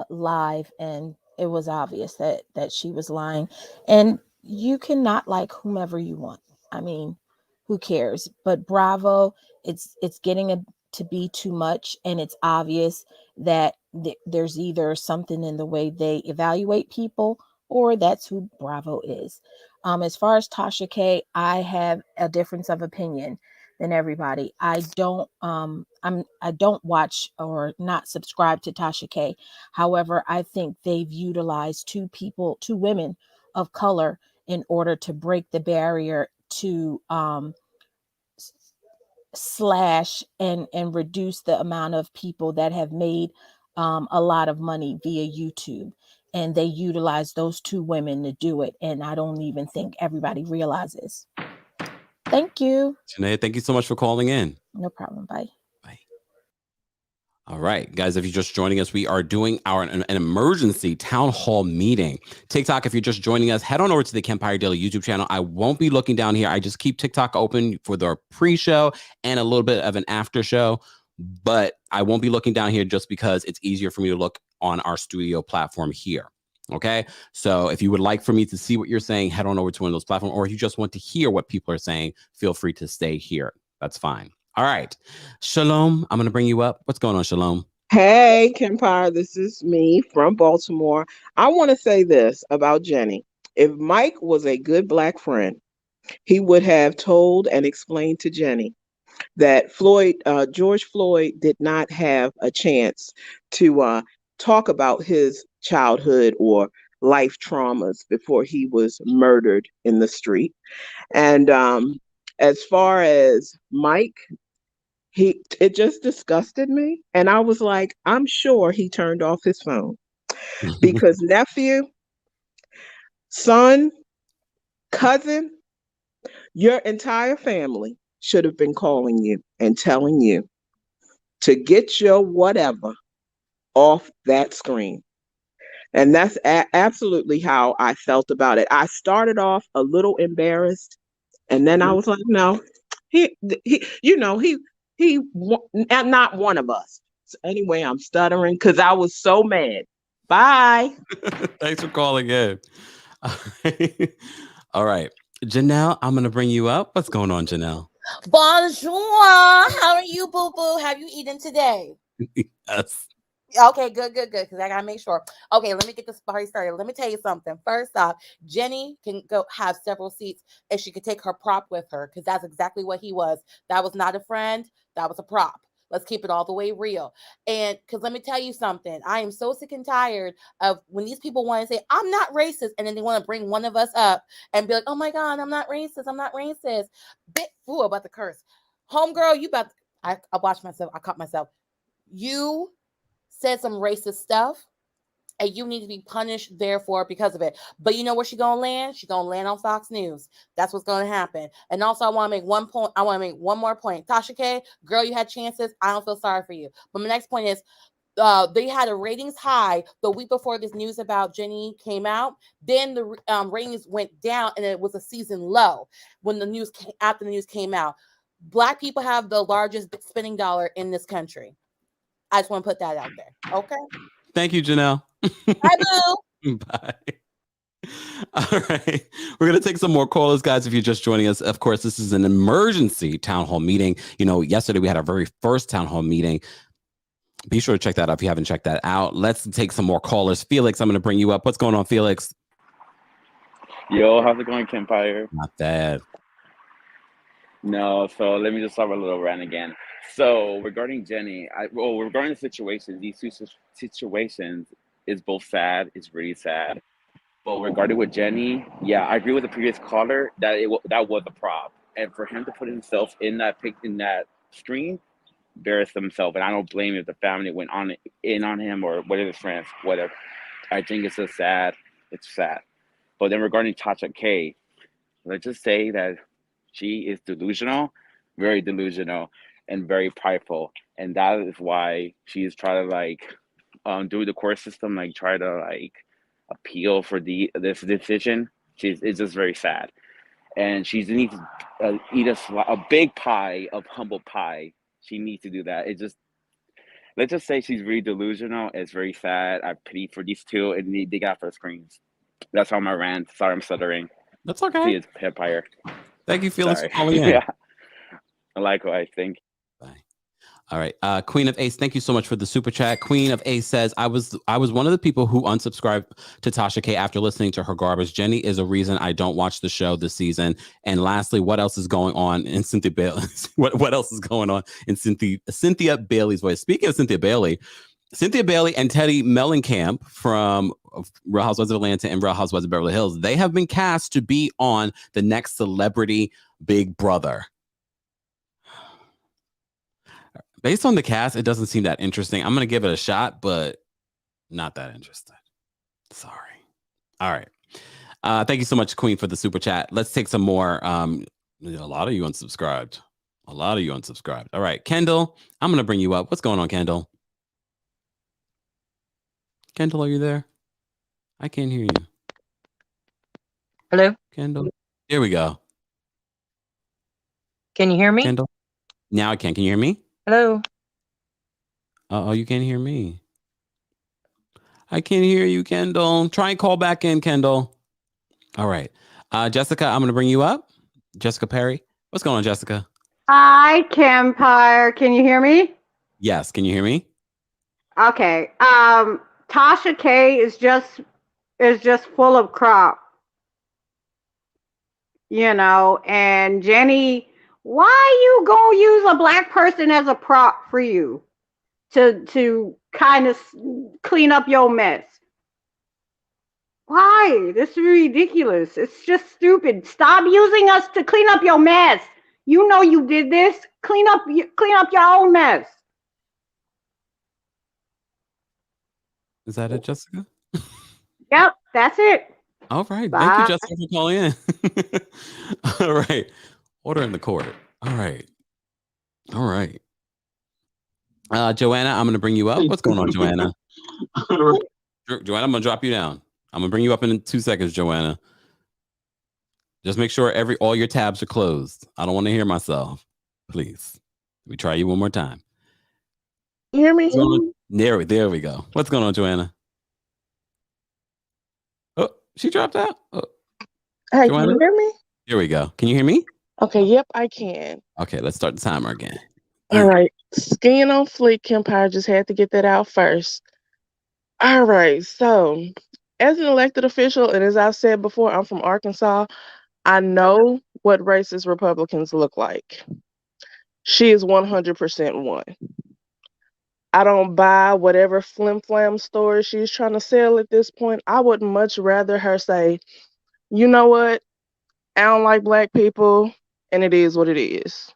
live, and it was obvious that she was lying. And you cannot like whomever you want. I mean, who cares? But Bravo, it's getting to be too much, and it's obvious that there's either something in the way they evaluate people, or that's who Bravo is. As far as Tasha K, I have a difference of opinion than everybody. I don't watch or not subscribe to Tasha K. However, I think they've utilized two women of color in order to break the barrier to slash and reduce the amount of people that have made a lot of money via YouTube. And they utilize those two women to do it. And I don't even think everybody realizes. Thank you. Janae, thank you so much for calling in. No problem. Bye. Bye. All right, guys, if you're just joining us, we are doing an emergency town hall meeting. TikTok, if you're just joining us, head on over to the Kempire Daily YouTube channel. I won't be looking down here. I just keep TikTok open for the pre-show and a little bit of an after show, but I won't be looking down here just because it's easier for me to look on our studio platform here. Okay, so if you would like for me to see what you're saying, head on over to one of those platforms, or if you just want to hear what people are saying, feel free to stay here. That's fine. All right. Shalom, I'm going to bring you up. What's going on, Shalom? Hey, Kempire, this is me from Baltimore. I want to say this about Jennie. If Mike was a good Black friend, he would have told and explained to Jennie that George Floyd did not have a chance to talk about his childhood or life traumas before he was murdered in the street. And as far as Mike, it just disgusted me. And I was like, I'm sure he turned off his phone because nephew, son, cousin, your entire family should have been calling you and telling you to get your whatever off that screen. And that's absolutely how I felt about it. I started off a little embarrassed, and then I was like, no, he not one of us. So anyway, I'm stuttering because I was so mad. Bye. Thanks for calling in. All right. Janelle, I'm going to bring you up. What's going on, Janelle? Bonjour. How are you, boo-boo? Have you eaten today? Yes. Okay, good. Because I gotta make sure. Okay, let me get this party started. Let me tell you something. First off, Jennie can go have several seats and she could take her prop with her because that's exactly what he was. That was not a friend. That was a prop. Let's keep it all the way real. And because let me tell you something, I am so sick and tired of when these people want to say, I'm not racist, and then they want to bring one of us up and be like, oh my God, I'm not racist. I'm not racist. Ooh, about to curse. Homegirl, you about to, I watched myself. I caught myself. You said some racist stuff and you need to be punished therefore because of it. But you know where she's gonna land? She's gonna land on Fox News. That's what's gonna happen. And also I want to make one point. I want to make one more point. Tasha K, girl, you had chances. I don't feel sorry for you. But my next point is they had a ratings high the week before this news about Jennie came out. Then the ratings went down and it was a season low when the news after the news came out. Black people have the largest spending dollar in this country. I just want to put that out there. Okay. Thank you, Janelle. Bye, boo. Bye. All right. We're going to take some more callers, guys. If you're just joining us, of course, this is an emergency town hall meeting. You know, yesterday we had our very first town hall meeting. Be sure to check that out if you haven't checked that out. Let's take some more callers. Felix, I'm going to bring you up. What's going on, Felix? Yo, how's it going, Kempire? Not bad. No, so let me just start with a little rant again. So regarding Jennie, regarding the situation, these two situations is both sad. It's really sad. But regarding with Jennie, yeah, I agree with the previous caller that that was a prop, and for him to put himself in that screen, embarrassed himself, and I don't blame if the family went in on him or whatever, friends, whatever. I think it's just sad. It's sad. But then regarding Tasha K, let's just say that she is delusional, very delusional, and very prideful, and that is why she's trying to do the court system, try to appeal for this decision. It's just very sad, and she needs to eat a big pie of humble pie. She needs to do that. Let's just say she's really delusional. It's very sad. I pity for these two, and they got for screens. That's all my rant. Sorry, I'm stuttering. That's okay. See, it's Kempire. Thank you, Felix, for calling in. Yeah. Likewise. Thank you. Bye. All right. Queen of Ace, thank you so much for the super chat. Queen of Ace says, I was one of the people who unsubscribed to Tasha K after listening to her garbage. Jennie is a reason I don't watch the show this season. And lastly, what else is going on in Cynthia Bailey? what else is going on in Cynthia Bailey's voice? Speaking of Cynthia Bailey and Teddy Mellencamp from Real Housewives of Atlanta and Real Housewives of Beverly Hills, they have been cast to be on the next Celebrity Big Brother. Based on the cast, it doesn't seem that interesting. I'm going to give it a shot, but not that interested. Sorry. All right. Thank you so much, Queen, for the super chat. Let's take some more. A lot of you unsubscribed. All right. Kendall, I'm going to bring you up. What's going on, Kendall? Kendall, are you there? I can't hear you. Hello? Kendall. There we go. Can you hear me? Kendall. Now I can. Can you hear me? Hello? Oh, you can't hear me. I can't hear you, Kendall. Try and call back in, Kendall. All right. Jessica, I'm going to bring you up. Jessica Perry. What's going on, Jessica? Hi, Kempire. Can you hear me? Yes. Can you hear me? Okay. Tasha K is just full of crap. You know, and Jenny, why you gonna use a black person as a prop for you to kind of clean up your mess? Why? This is ridiculous. It's just stupid. Stop using us to clean up your mess. You know you did this. Clean up your own mess. Is that it, Jessica? Yep, that's it. All right. Bye. Thank you, Jessica, for calling in. All right. Order in the court. All right. All right. Joanna, I'm going to bring you up. What's going on, Joanna? Joanna, I'm going to drop you down. I'm going to bring you up in 2 seconds, Joanna. Just make sure all your tabs are closed. I don't want to hear myself. Please. Let me try you one more time. You hear me? There we go. What's going on, Joanna? Oh, she dropped out. Oh. Hey, Joanna? can you hear me? Here we go. Can you hear me? Okay, yep, I can. Okay, let's start the timer again. All right. Skin on fleek, Kempire. Just had to get that out first. All right. So, as an elected official, and as I've said before, I'm from Arkansas. I know what racist Republicans look like. She is 100% one. I don't buy whatever flim-flam story she's trying to sell at this point. I would much rather her say, you know what? I don't like black people, and it is what it is.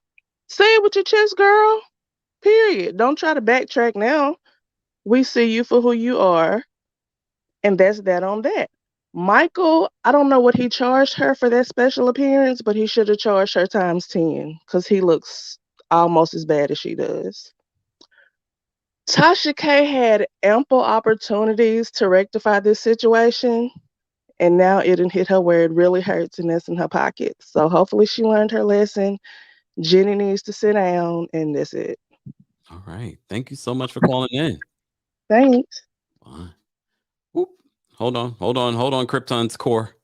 Say it with your chest, girl. Period. Don't try to backtrack now. We see you for who you are, and that's that on that. Michael, I don't know what he charged her for that special appearance, but he should have charged her times 10 because he looks almost as bad as she does. Tasha K had ample opportunities to rectify this situation, and now it didn't hit her where it really hurts, and that's in her pocket. So hopefully she learned her lesson. Jenny needs to sit down, and that's it. All right. Thank you so much for calling in. Thanks. Whoop. Hold on, Krypton's core.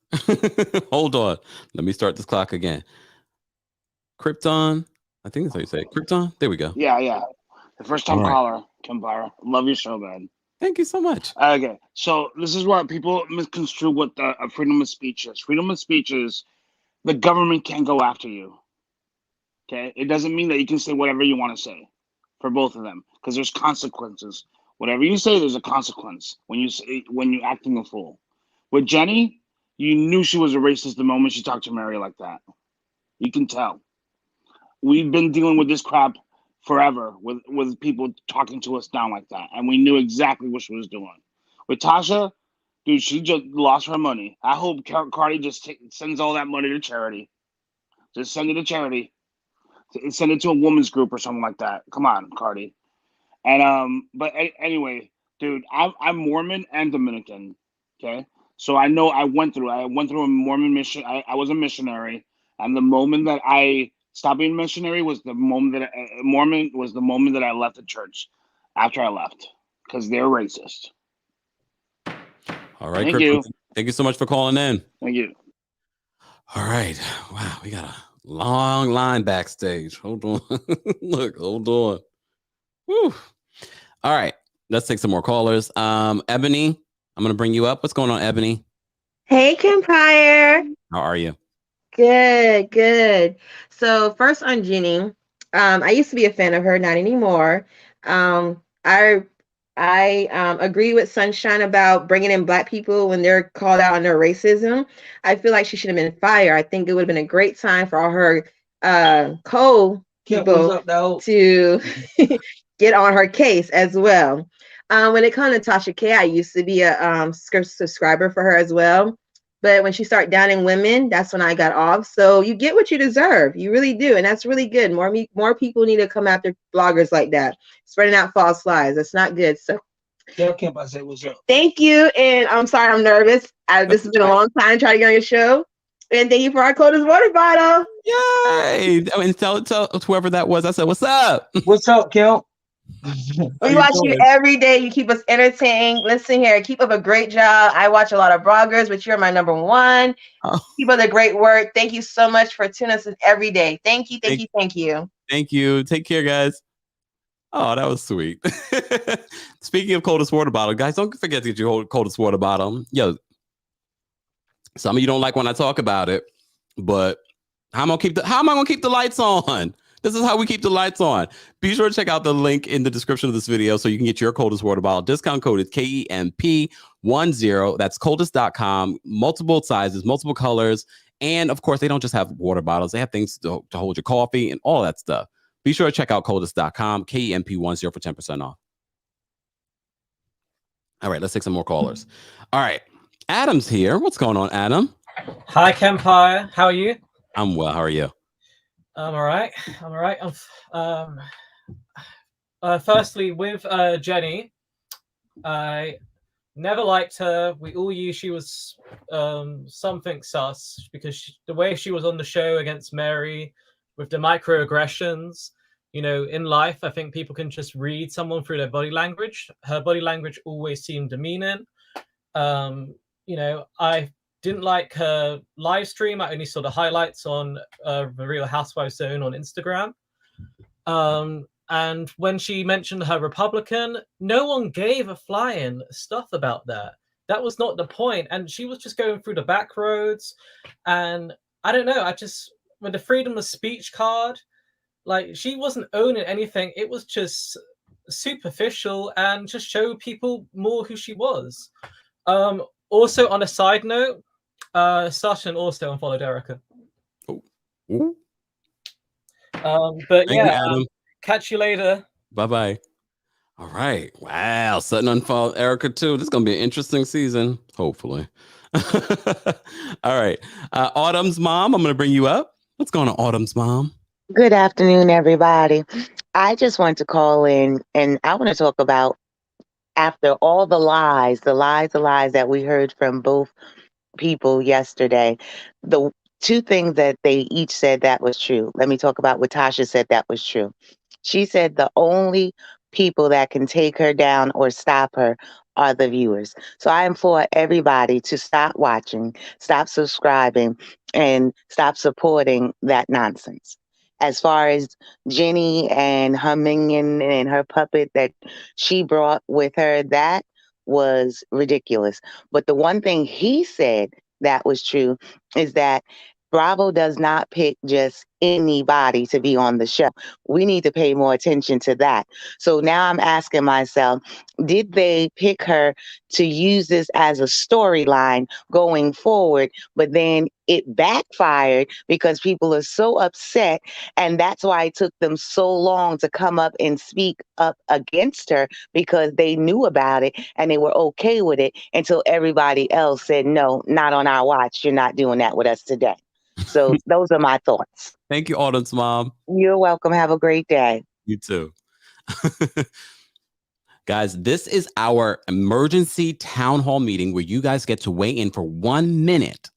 Hold on. Let me start this clock again. Krypton. I think that's how you say it. Krypton. There we go. Yeah. The first time All right. caller, Kempire. Love your show, man. Thank you so much. Okay, so this is what people misconstrue what freedom of speech is. Freedom of speech is the government can't go after you. Okay, it doesn't mean that you can say whatever you want to say for both of them because there's consequences. Whatever you say, there's a consequence when you're acting a fool. With Jenny, you knew she was a racist the moment she talked to Mary like that. You can tell. We've been dealing with this crap forever with people talking to us down like that, and we knew exactly what she was doing. With Tasha, dude, she just lost her money. I hope Cardi just sends all that money to charity. Just send it to charity. Send it to a woman's group or something like that. Come on, Cardi. And but anyway, dude, I'm Mormon and Dominican. Okay, so I know I went through a Mormon mission. I was a missionary, and the moment that I stopped being a missionary was the moment that Mormon was the moment that I left the church. After I left, because they're racist. All right, Thank you. Thank you so much for calling in. Thank you. All right. Wow, we got a long line backstage. Hold on. Look, hold on. Whew. All right. Let's take some more callers. Ebony, I'm going to bring you up. What's going on, Ebony? Hey, Kempire. How are you? Good. So first on Jenny, I used to be a fan of her, not anymore. I agree with Sunshine about bringing in Black people when they're called out on their racism. I feel like she should have been fired. I think it would have been a great time for all her people to get on her case as well. When it comes to Tasha K, I used to be a subscriber for her as well. But when she started downing women, that's when I got off. So you get what you deserve. You really do. And that's really good. More people need to come after bloggers like that, spreading out false lies. That's not good. So Tell Kemp I said what's up. Thank you. And I'm sorry, I'm nervous. This has been a long time trying to get on your show. And thank you for our coldest water bottle. Yay! I mean, tell whoever that was. I said, "What's up? What's up, Kemp?" We watch you every day. You keep us entertained. Listen here, keep up a great job. I watch a lot of bloggers, but you're my number one. Oh. Keep up the great work. Thank you so much for tuning us in every day. Thank you. Thank you. Take care, guys. Oh, that was sweet. Speaking of coldest water bottle, guys, don't forget to get your coldest water bottle. Yo, some of you don't like when I talk about it, but how am I gonna keep the lights on? This is how we keep the lights on. Be sure to check out the link in the description of this video so you can get your coldest water bottle. Discount code is KEMP10. That's coldest.com. Multiple sizes, multiple colors. And of course, they don't just have water bottles. They have things to hold your coffee and all that stuff. Be sure to check out coldest.com, KEMP10 for 10% off. All right, let's take some more callers. All right, Adam's here. What's going on, Adam? Hi, Kempire. How are you? I'm well. How are you? I'm all right. Firstly, with Jennie, I never liked her. We all knew she was something sus because the way she was on the show against Mary with the microaggressions, you know, in life, I think people can just read someone through their body language. Her body language always seemed demeaning. You know, I didn't like her live stream. I only saw the highlights on the Real Housewives Zone on Instagram. And when she mentioned her Republican, no one gave a flying stuff about that. That was not the point. And she was just going through the back roads. And I don't know, with the freedom of speech card, like she wasn't owning anything. It was just superficial and just show people more who she was. Also, on a side note, Sasha also unfollowed Erica. Ooh. But Thank you, Adam. Catch you later. Bye-bye. All right. Wow. Sutton unfollowed Erica too. This is going to be an interesting season, hopefully. All right. Autumn's mom, I'm going to bring you up. What's going on, Autumn's mom? Good afternoon, everybody. I just want to call in and I want to talk about after all the lies that we heard from both people yesterday, the two things that they each said that was true. Let me talk about what Tasha said that was true. She said the only people that can take her down or stop her are the viewers. So I implore everybody to stop watching, stop subscribing, and stop supporting that nonsense. As far as Jennie and her minion and her puppet that she brought with her, that was ridiculous. But the one thing he said that was true is that Bravo does not pick just anybody to be on the show. We need to pay more attention to that. So now I'm asking myself, did they pick her to use this as a storyline going forward, but then it backfired because people are so upset, and that's why it took them so long to come up and speak up against her, because they knew about it and they were okay with it until everybody else said, no, not on our watch. You're not doing that with us today. So those are my thoughts. Thank you, Autumn's mom. You're welcome. Have a great day. You too. Guys, this is our emergency town hall meeting where you guys get to weigh in for 1 minute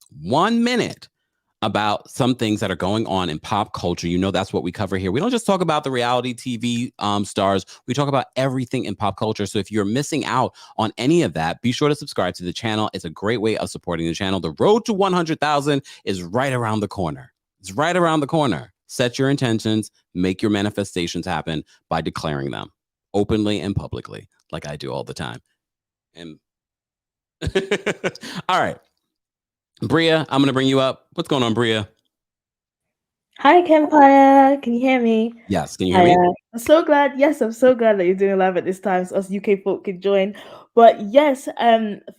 about some things that are going on in pop culture. You know, that's what we cover here. We don't just talk about the reality TV stars. We talk about everything in pop culture. So if you're missing out on any of that, be sure to subscribe to the channel. It's a great way of supporting the channel. The road to 100,000 is right around the corner. It's right around the corner. Set your intentions, make your manifestations happen by declaring them openly and publicly, like I do all the time. And all right. Bria, I'm going to bring you up. What's going on, Bria? Hi, Kempire. Can you hear me? Yes. Can you hear me? I'm so glad. Yes, I'm so glad that you're doing live at this time so us UK folk can join. But yes,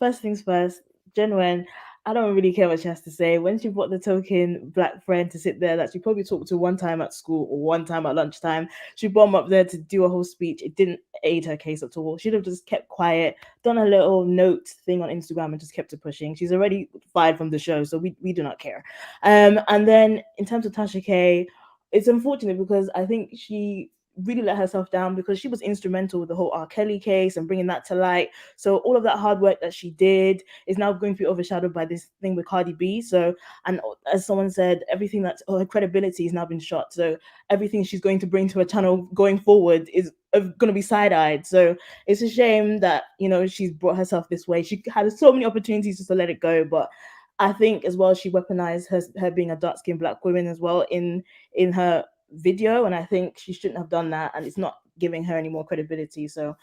first things first, Jennie Nguyen, I don't really care what she has to say. When she brought the token black friend to sit there that she probably talked to one time at school or one time at lunchtime, she brought him up there to do a whole speech. It didn't aid her case at all. She'd have just kept quiet, done a little note thing on Instagram and just kept it pushing. She's already fired from the show, so we do not care. And then in terms of Tasha K, it's unfortunate because I think she really let herself down because she was instrumental with the whole R. Kelly case and bringing that to light. So all of that hard work that she did is now going to be overshadowed by this thing with Cardi B. So, and as someone said, everything that's her credibility has now been shot. So everything she's going to bring to her channel going forward is going to be side-eyed. So it's a shame that, you know, she's brought herself this way. She had so many opportunities just to let it go, but I think as well she weaponized her being a dark-skinned Black woman as well in her video, and I think she shouldn't have done that, and it's not giving her any more credibility. So,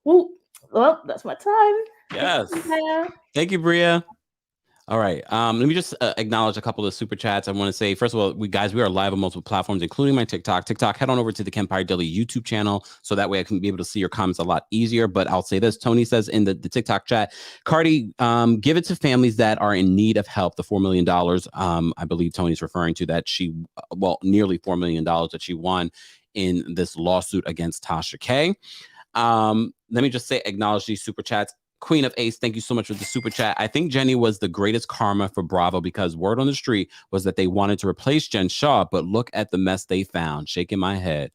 well, that's my time. Yes. Thank you, Bria. All right. Let me just acknowledge a couple of super chats. I want to say, first of all, we are live on multiple platforms, including my TikTok. Head on over to the Kempire Daily YouTube channel so that way I can be able to see your comments a lot easier. But I'll say this. Tony says in the TikTok chat, Cardi, give it to families that are in need of help. The $4 million, I believe Tony's referring to that nearly $4 million that she won in this lawsuit against Tasha K. Let me just say, acknowledge these super chats. Queen of Ace, thank you so much for the super chat. I think Jennie was the greatest karma for Bravo because word on the street was that they wanted to replace Jen Shaw, but look at the mess they found. Shaking my head.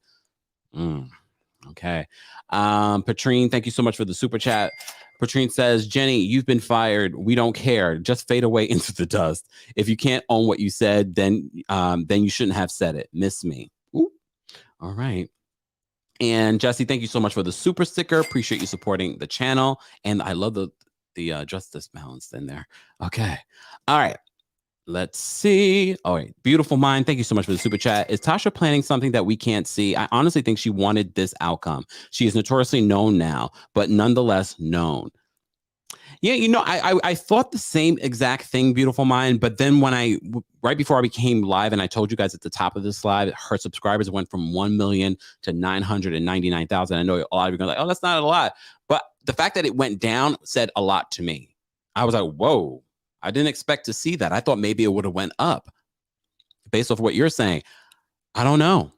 Okay. Patrine, thank you so much for the super chat. Patrine says, Jennie, you've been fired. We don't care. Just fade away into the dust. If you can't own what you said, then you shouldn't have said it. Miss me. Ooh. All right. And Jesse, thank you so much for the super sticker. Appreciate you supporting the channel. And I love the justice balance in there. Okay. All right. Let's see. All right. Beautiful Mind. Thank you so much for the super chat. Is Tasha planning something that we can't see? I honestly think she wanted this outcome. She is notoriously known now, but nonetheless known. Yeah, you know, I thought the same exact thing, Beautiful Mind. But then right before I became live, and I told you guys at the top of this live, her subscribers went from 1 million to 999,000. I know a lot of you are going to like, oh, that's not a lot. But the fact that it went down said a lot to me. I was like, whoa, I didn't expect to see that. I thought maybe it would have went up based off what you're saying. I don't know.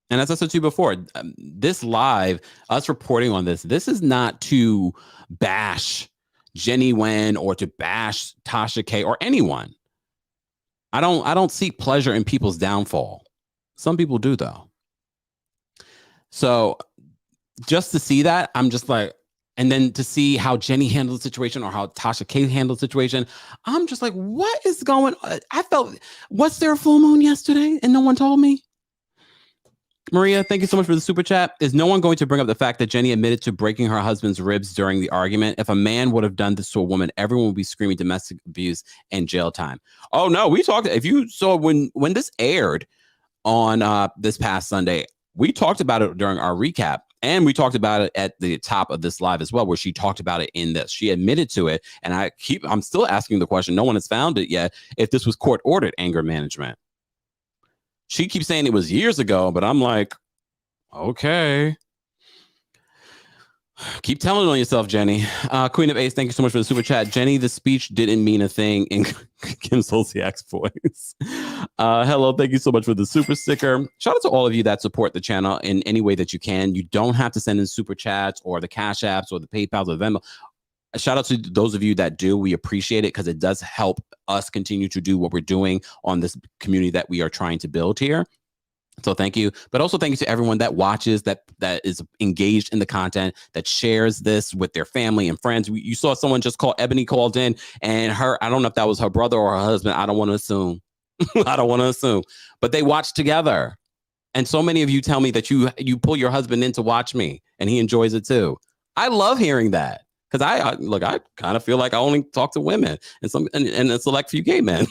And as I said to you before, this live, us reporting on this is not to bash Jennie Nguyen or to bash Tasha K or anyone. I don't seek pleasure in people's downfall. Some people do, though. So just to see that, I'm just like, and then to see how Jennie handled the situation or how Tasha K handled the situation, I'm just like, what is going on? I felt, was there a full moon yesterday and no one told me? Maria, thank you so much for the super chat. Is no one going to bring up the fact that Jennie admitted to breaking her husband's ribs during the argument? If a man would have done this to a woman, everyone would be screaming domestic abuse and jail time. Oh, no, we talked. If you saw when this aired on this past Sunday, we talked about it during our recap. And we talked about it at the top of this live as well, where she talked about it in this. She admitted to it. And I'm still asking the question. No one has found it yet. If this was court ordered anger management. She keeps saying it was years ago, but I'm like, okay. Keep telling on yourself, Jennie. Queen of Ace, thank you so much for the super chat. Jennie, the speech didn't mean a thing in Kim Zolciak's voice. Hello, thank you so much for the super sticker. Shout out to all of you that support the channel in any way that you can. You don't have to send in super chats or the Cash Apps or the PayPals or the Venmo. Shout out to those of you that do. We appreciate it because it does help us continue to do what we're doing on this community that we are trying to build here. So thank you. But also thank you to everyone that watches, that is engaged in the content, that shares this with their family and friends. You saw someone just called, Ebony called in, and I don't know if that was her brother or her husband. I don't want to assume. But they watched together. And so many of you tell me that you pull your husband in to watch me and he enjoys it too. I love hearing that. Because I kind of feel like I only talk to women and a select few gay men.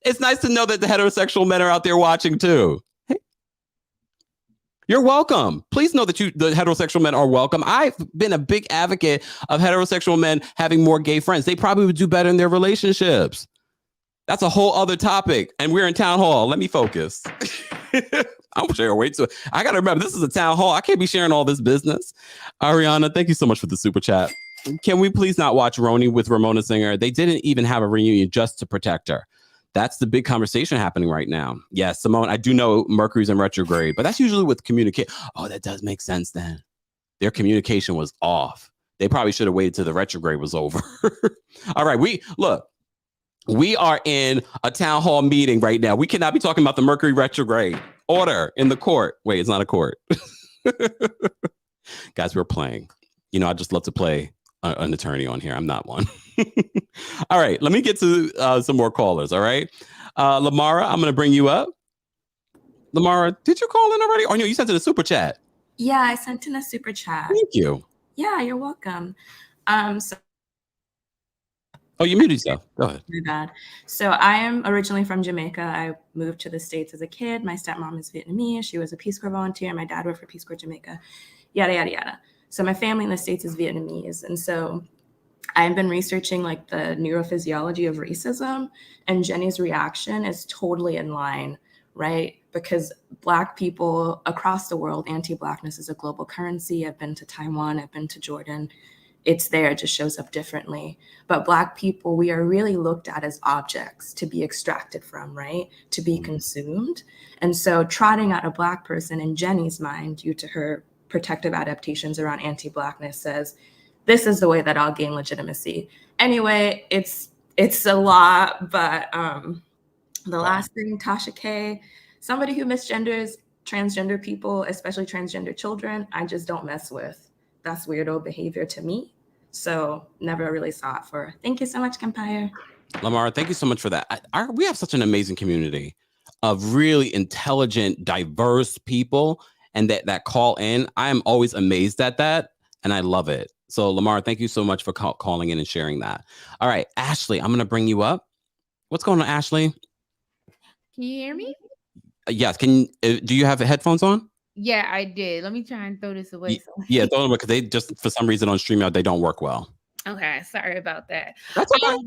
It's nice to know that the heterosexual men are out there watching too. Hey, you're welcome. Please know that the heterosexual men are welcome. I've been a big advocate of heterosexual men having more gay friends. They probably would do better in their relationships. That's a whole other topic. And we're in town hall. Let me focus. I'm sharing way too. I got to remember, this is a town hall. I can't be sharing all this business. Ariana, thank you so much for the super chat. Can we please not watch Roni with Ramona Singer? They didn't even have a reunion just to protect her. That's the big conversation happening right now. Yeah, Simone, I do know Mercury's in retrograde, but that's usually with communication. Oh, that does make sense then. Their communication was off. They probably should have waited till the retrograde was over. All right, we are in a town hall meeting right now. We cannot be talking about the Mercury retrograde Order in the court. Wait, it's not a court. Guys, we're playing. You know, I just love to play an attorney on here. I'm not one. All right, let me get to some more callers. All right. Lamara, I'm going to bring you up. Lamara, did you call in already? Oh, no, you sent it a super chat. Yeah, I sent in a super chat. Thank you. Yeah, you're welcome. Oh, you muted yourself. Go ahead. My bad. So I am originally from Jamaica. I moved to the States as a kid. My stepmom is Vietnamese. She was a Peace Corps volunteer. My dad worked for Peace Corps Jamaica, yada, yada, yada. So my family in the States is Vietnamese. And so I've been researching like the neurophysiology of racism, and Jennie's reaction is totally in line, right? Because Black people across the world, anti-Blackness is a global currency. I've been to Taiwan, I've been to Jordan. It's there, it just shows up differently. But Black people, we are really looked at as objects to be extracted from, right? To be consumed. And so trotting out a Black person in Jennie's mind, due to her protective adaptations around anti-Blackness, says, this is the way that I'll gain legitimacy. Anyway, it's a lot, but the last thing, Tasha K, somebody who misgenders transgender people, especially transgender children, I just don't mess with. That's weirdo behavior to me. So never really saw it for. Thank you so much, Kempire. Lamar, thank you so much for that. We have such an amazing community of really intelligent, diverse people, and that call in. I am always amazed at that, and I love it. So Lamar, thank you so much for calling in and sharing that. All right, Ashley, I'm going to bring you up. What's going on, Ashley? Can you hear me? Yes. Do you have headphones on? Yeah, I did. Let me try and throw this away. Yeah, throw them, because they just, for some reason on StreamYard, they don't work well. Okay, sorry about that. That's okay.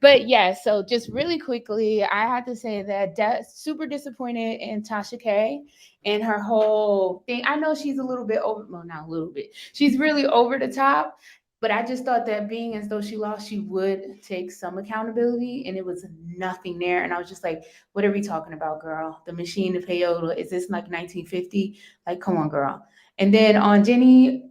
But yeah, so just really quickly, I have to say that super disappointed in Tasha K and her whole thing. I know she's a little bit over, well, not a little bit. She's really over the top. But I just thought that being as though she lost, she would take some accountability, and it was nothing there. And I was just like, what are we talking about, girl? The machine, the peyote, is this like 1950? Like, come on, girl. And then on Jennie,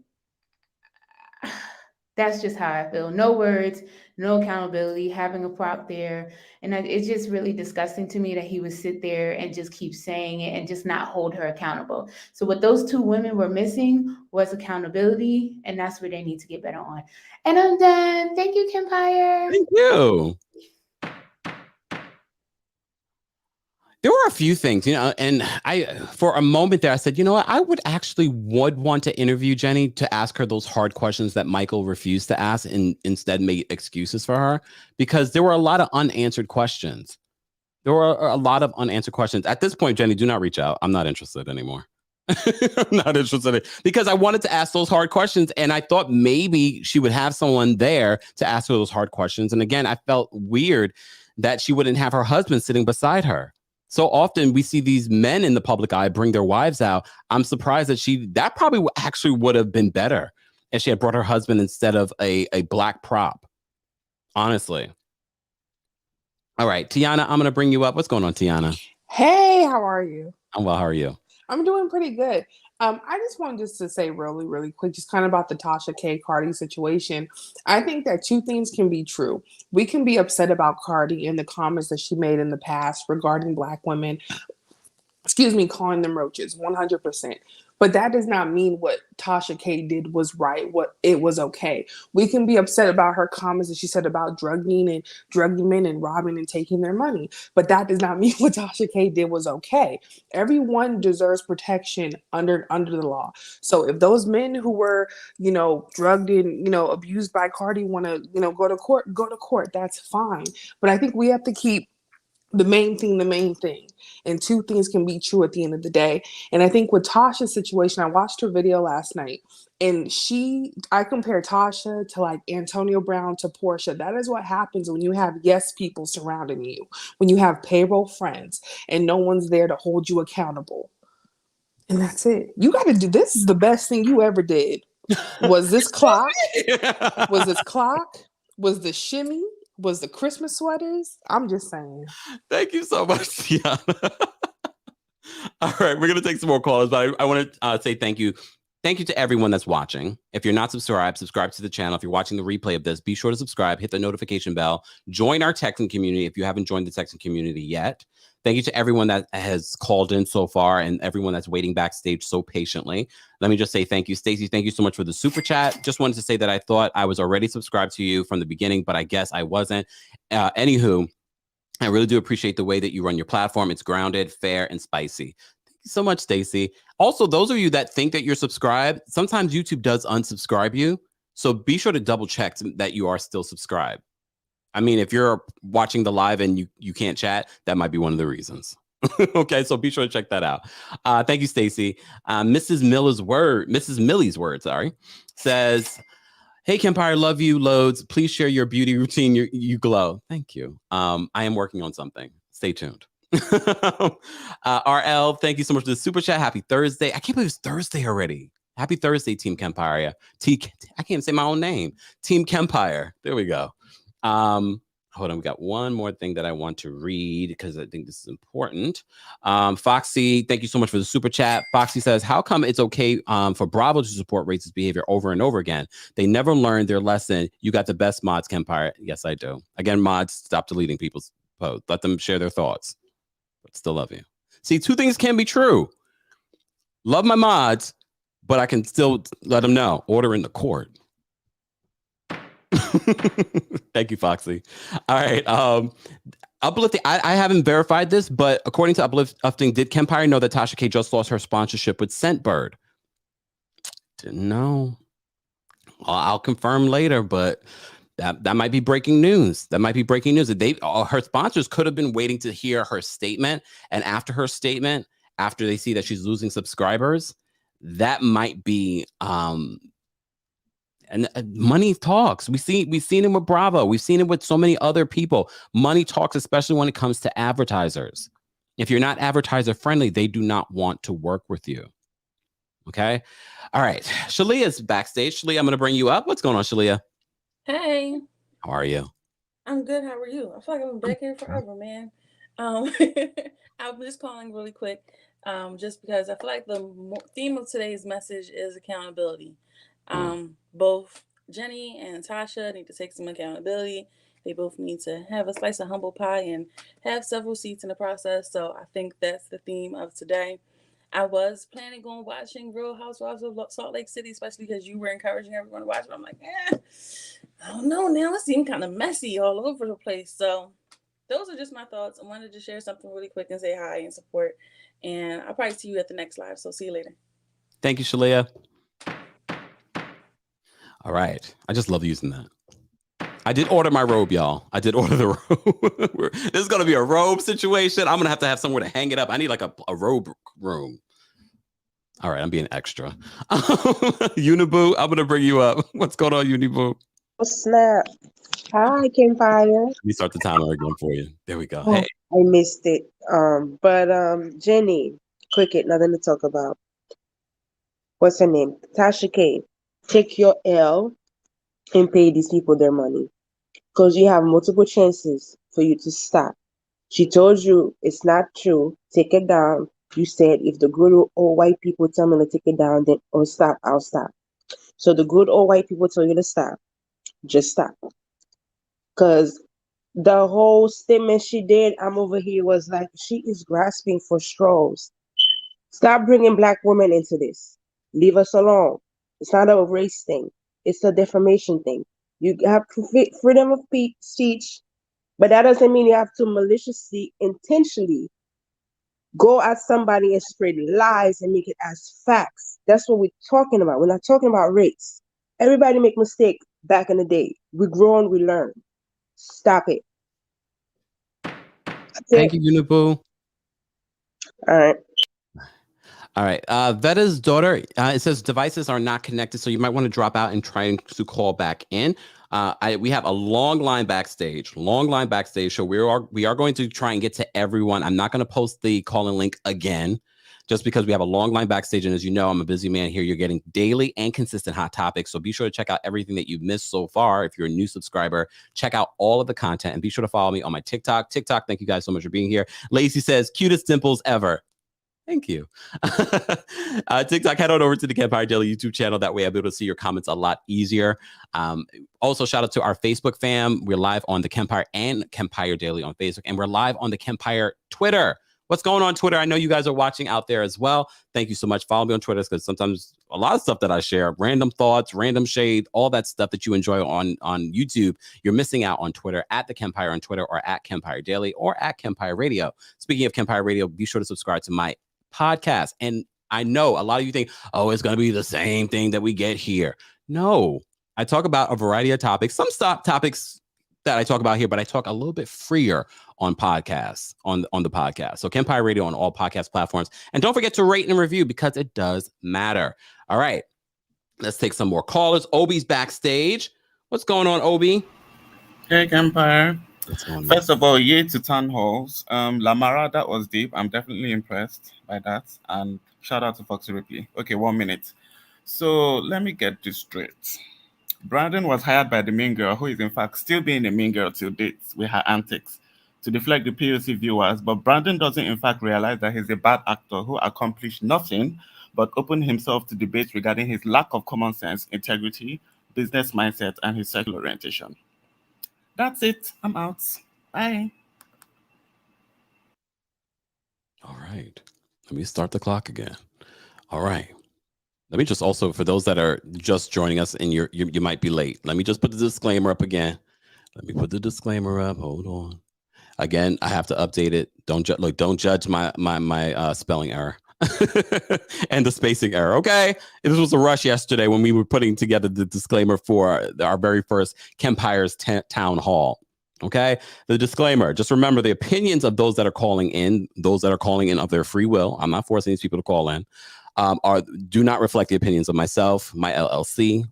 that's just how I feel. No words, no accountability, having a prop there. And it's just really disgusting to me that he would sit there and just keep saying it and just not hold her accountable. So what those two women were missing was accountability, and that's where they need to get better on. And I'm done. Thank you, Kempire. Thank you. There were a few things, and for a moment there, I said, you know what, I would want to interview Jennie to ask her those hard questions that Michael refused to ask and instead made excuses for her, because there were a lot of unanswered questions. At this point, Jennie, do not reach out. I'm not interested anymore. I'm not interested because I wanted to ask those hard questions, and I thought maybe she would have someone there to ask her those hard questions. And again, I felt weird that she wouldn't have her husband sitting beside her. So often we see these men in the public eye bring their wives out. I'm surprised that probably actually would have been better if she had brought her husband instead of a Black prop. Honestly. All right, Tiana, I'm going to bring you up. What's going on, Tiana? Hey, how are you? I'm well. How are you? I'm doing pretty good. I just wanted to say really, really quick, just kind of about the Tasha K. Cardi situation. I think that two things can be true. We can be upset about Cardi and the comments that she made in the past regarding Black women, calling them roaches, 100%. But that does not mean what Tasha K did was right, what it was okay. We can be upset about her comments that she said about drugging men and robbing and taking their money. But that does not mean what Tasha K did was okay. Everyone deserves protection under the law. So if those men who were, drugged and, abused by Cardi want to, go to court, that's fine. But I think we have to keep the main thing. And two things can be true at the end of the day. And I think with Tasha's situation, I watched her video last night, and I compare Tasha to like Antonio Brown to Portia. That is what happens when you have yes people surrounding you, when you have payroll friends and no one's there to hold you accountable. And that's it. You got to do this. Is the best thing you ever did. Was this clock? Was this clock? Was the shimmy? Was the Christmas sweaters? I'm just saying. Thank you so much, Tiana. All right, we're going to take some more calls, but I want to say thank you. Thank you to everyone that's watching. If you're not subscribed to the channel. If you're watching the replay of this, be sure to subscribe, hit the notification bell, join our texting community if you haven't joined the texting community yet. Thank you to everyone that has called in so far and everyone that's waiting backstage so patiently. Let me just say thank you. Stacey, thank you so much for the super chat. Just wanted to say that I thought I was already subscribed to you from the beginning, but I guess I wasn't. Anywho, I really do appreciate the way that you run your platform. It's grounded, fair, and spicy. Thank you so much, Stacey. Also, those of you that think that you're subscribed, sometimes YouTube does unsubscribe you. So be sure to double check that you are still subscribed. I mean, if you're watching the live and you can't chat, that might be one of the reasons. Okay, so be sure to check that out. Thank you, Stacey. Mrs. Millie's word, sorry, says, "Hey, Kempire, love you loads. Please share your beauty routine. You glow." Thank you. I am working on something. Stay tuned. RL, thank you so much for the super chat. Happy Thursday. I can't believe it's Thursday already. Happy Thursday, Team Kempire. I can't say my own name. Team Kempire. There we go. Hold on, we got one more thing that I want to read because I think this is important. Foxy, thank you so much for the super chat. Foxy says, "How come it's okay for Bravo to support racist behavior over and over again? They never learned their lesson. You got the best mods, Kempire." Yes, I do. Again, mods, stop deleting people's posts. Let them share their thoughts. But still love you. See, two things can be true. Love my mods, but I can still let them know. Order in the court. Thank you, Foxy. All right. Uplifting. I haven't verified this, but according to Uplifting, did Kempire know that Tasha K just lost her sponsorship with Scentbird? Didn't know. I'll confirm later, but that might be breaking news. That might be breaking news. Her sponsors could have been waiting to hear her statement, and after her statement, after they see that she's losing subscribers, that might be and money talks. We've seen it with Bravo. We've seen it with so many other people. Money talks, especially when it comes to advertisers. If you're not advertiser friendly, they do not want to work with you. Okay. All right. Shalia's backstage. Shalia, I'm going to bring you up. What's going on, Shalia? Hey. How are you? I'm good. How are you? I feel like I've been back here forever, man. I'm just calling really quick, just because I feel like the theme of today's message is accountability. Both Jennie and Tasha need to take some accountability. They both need to have a slice of humble pie and have several seats in the process. So I think that's the theme of today. I was planning on watching Real Housewives of Salt Lake City, especially because you were encouraging everyone to watch it. I'm like, I don't know now. It seemed kind of messy all over the place. So those are just my thoughts. I wanted to share something really quick and say hi and support. And I'll probably see you at the next live. So see you later. Thank you, Shalia. All right. I just love using that. I did order my robe, y'all. I did order the robe. This is going to be a robe situation. I'm going to have somewhere to hang it up. I need like a robe room. All right. I'm being extra. Uniboo, I'm going to bring you up. What's going on, Uniboo? Oh, snap. Hi, Kempire. Let me start the timer again for you. There we go. Oh, Hey. I missed it. But Jennie, cricket, nothing to talk about. What's her name? Tasha K. Take your L and pay these people their money. Because you have multiple chances for you to stop. She told you it's not true. Take it down. You said if the good old white people tell me to take it down, then stop, I'll stop. So the good old white people tell you to stop. Just stop. Because the whole statement she did, I'm over here, was like, she is grasping for straws. Stop bringing Black women into this. Leave us alone. It's not a race thing. It's a defamation thing. You have freedom of speech, but that doesn't mean you have to maliciously, intentionally go at somebody and spread lies and make it as facts. That's what we're talking about. We're not talking about race. Everybody make mistakes back in the day. We grow and we learn. Stop it. Thank you, Uniboo. All right. All right. Veda's daughter, it says devices are not connected, so you might want to drop out and try to call back in. We have a long line backstage. So we are going to try and get to everyone. I'm not going to post the call-in link again, just because we have a long line backstage. And as you know, I'm a busy man here. You're getting daily and consistent hot topics. So be sure to check out everything that you've missed so far. If you're a new subscriber, check out all of the content and be sure to follow me on my TikTok. Thank you guys so much for being here. Lacey says, cutest dimples ever. Thank you. TikTok, head on over to the Kempire Daily YouTube channel. That way I'll be able to see your comments a lot easier. Also, shout out to our Facebook fam. We're live on the Kempire and Kempire Daily on Facebook, and we're live on the Kempire Twitter. What's going on Twitter? I know you guys are watching out there as well. Thank you so much. Follow me on Twitter because sometimes a lot of stuff that I share, random thoughts, random shade, all that stuff that you enjoy on YouTube, you're missing out on Twitter, at the Kempire on Twitter, or at Kempire Daily, or at Kempire Radio. Speaking of Kempire Radio, be sure to subscribe to my podcast. And I know a lot of you think, oh, it's going to be the same thing that we get here. No, I talk about a variety of topics, some topics that I talk about here, but I talk a little bit freer on podcasts, on the podcast. So Kempire Radio on all podcast platforms. And don't forget to rate and review because it does matter. All right, let's take some more callers. Obi's backstage. What's going on, Obi? Hey, Kempire. What's going on? First of all, yay to Town Halls. Lamara, that was deep. I'm definitely impressed by that. And shout out to Foxy Ripley. Okay, 1 minute. So let me get this straight. Brandon was hired by the mean girl, who is in fact still being the mean girl till dates with her antics, to deflect the POC viewers. But Brandon doesn't in fact realize that he's a bad actor who accomplished nothing but opened himself to debates regarding his lack of common sense, integrity, business mindset, and his sexual orientation. That's it. I'm out. Bye. All right. Let me start the clock again. All right. Let me just also, for those that are just joining us and you might be late, let me just put the disclaimer up again. Let me put the disclaimer up. Hold on. Again, I have to update it. Don't judge my spelling error and the spacing error. Okay. This was a rush yesterday when we were putting together the disclaimer for our very first Kempire's town hall. Okay. The disclaimer, just remember the opinions of those that are calling in of their free will. I'm not forcing these people to call in. Do not reflect the opinions of myself, my LLC,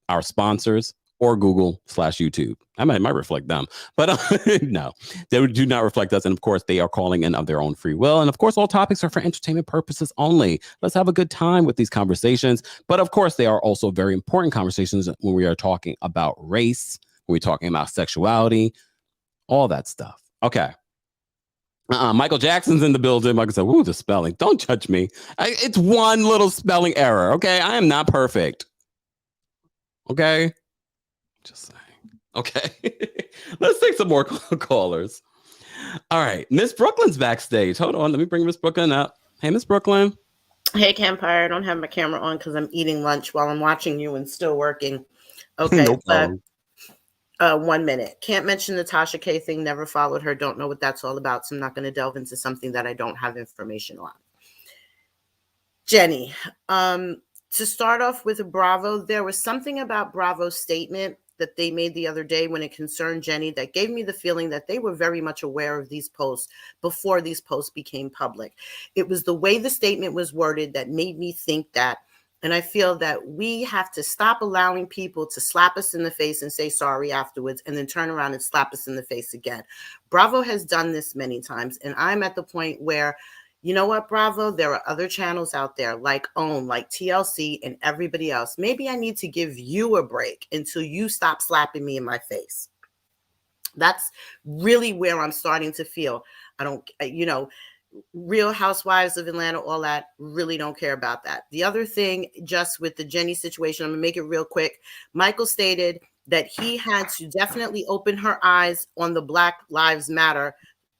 our sponsors, or Google/YouTube. I might reflect them, but no, they do not reflect us. And of course, they are calling in of their own free will. And of course, all topics are for entertainment purposes only. Let's have a good time with these conversations. But of course, they are also very important conversations when we are talking about race, when we're talking about sexuality, all that stuff. Okay. Michael Jackson's in the building. Michael said, "Ooh, the spelling. Don't judge me. It's one little spelling error. Okay, I am not perfect. Okay, just saying. Okay, let's take some more callers. All right, Miss Brooklyn's backstage. Hold on, let me bring Miss Brooklyn up. Hey, Miss Brooklyn. Hey, Kempire. I don't have my camera on because I'm eating lunch while I'm watching you and still working. Okay, No problem. 1 minute. Can't mention the Tasha K thing. Never followed her. Don't know what that's all about. So I'm not going to delve into something that I don't have information on. Jenny, to start off with Bravo, there was something about Bravo's statement that they made the other day when it concerned Jenny that gave me the feeling that they were very much aware of these posts before these posts became public. It was the way the statement was worded that made me think that. And I feel that we have to stop allowing people to slap us in the face and say sorry afterwards and then turn around and slap us in the face again. Bravo has done this many times. And I'm at the point where, you know what, Bravo, there are other channels out there like OWN, like TLC, and everybody else. Maybe I need to give you a break until you stop slapping me in my face. That's really where I'm starting to feel. I don't, Real Housewives of Atlanta, all that, really don't care about that. The other thing, just with the Jenny situation, I'm gonna make it real quick. Michael stated that he had to definitely open her eyes on the Black Lives Matter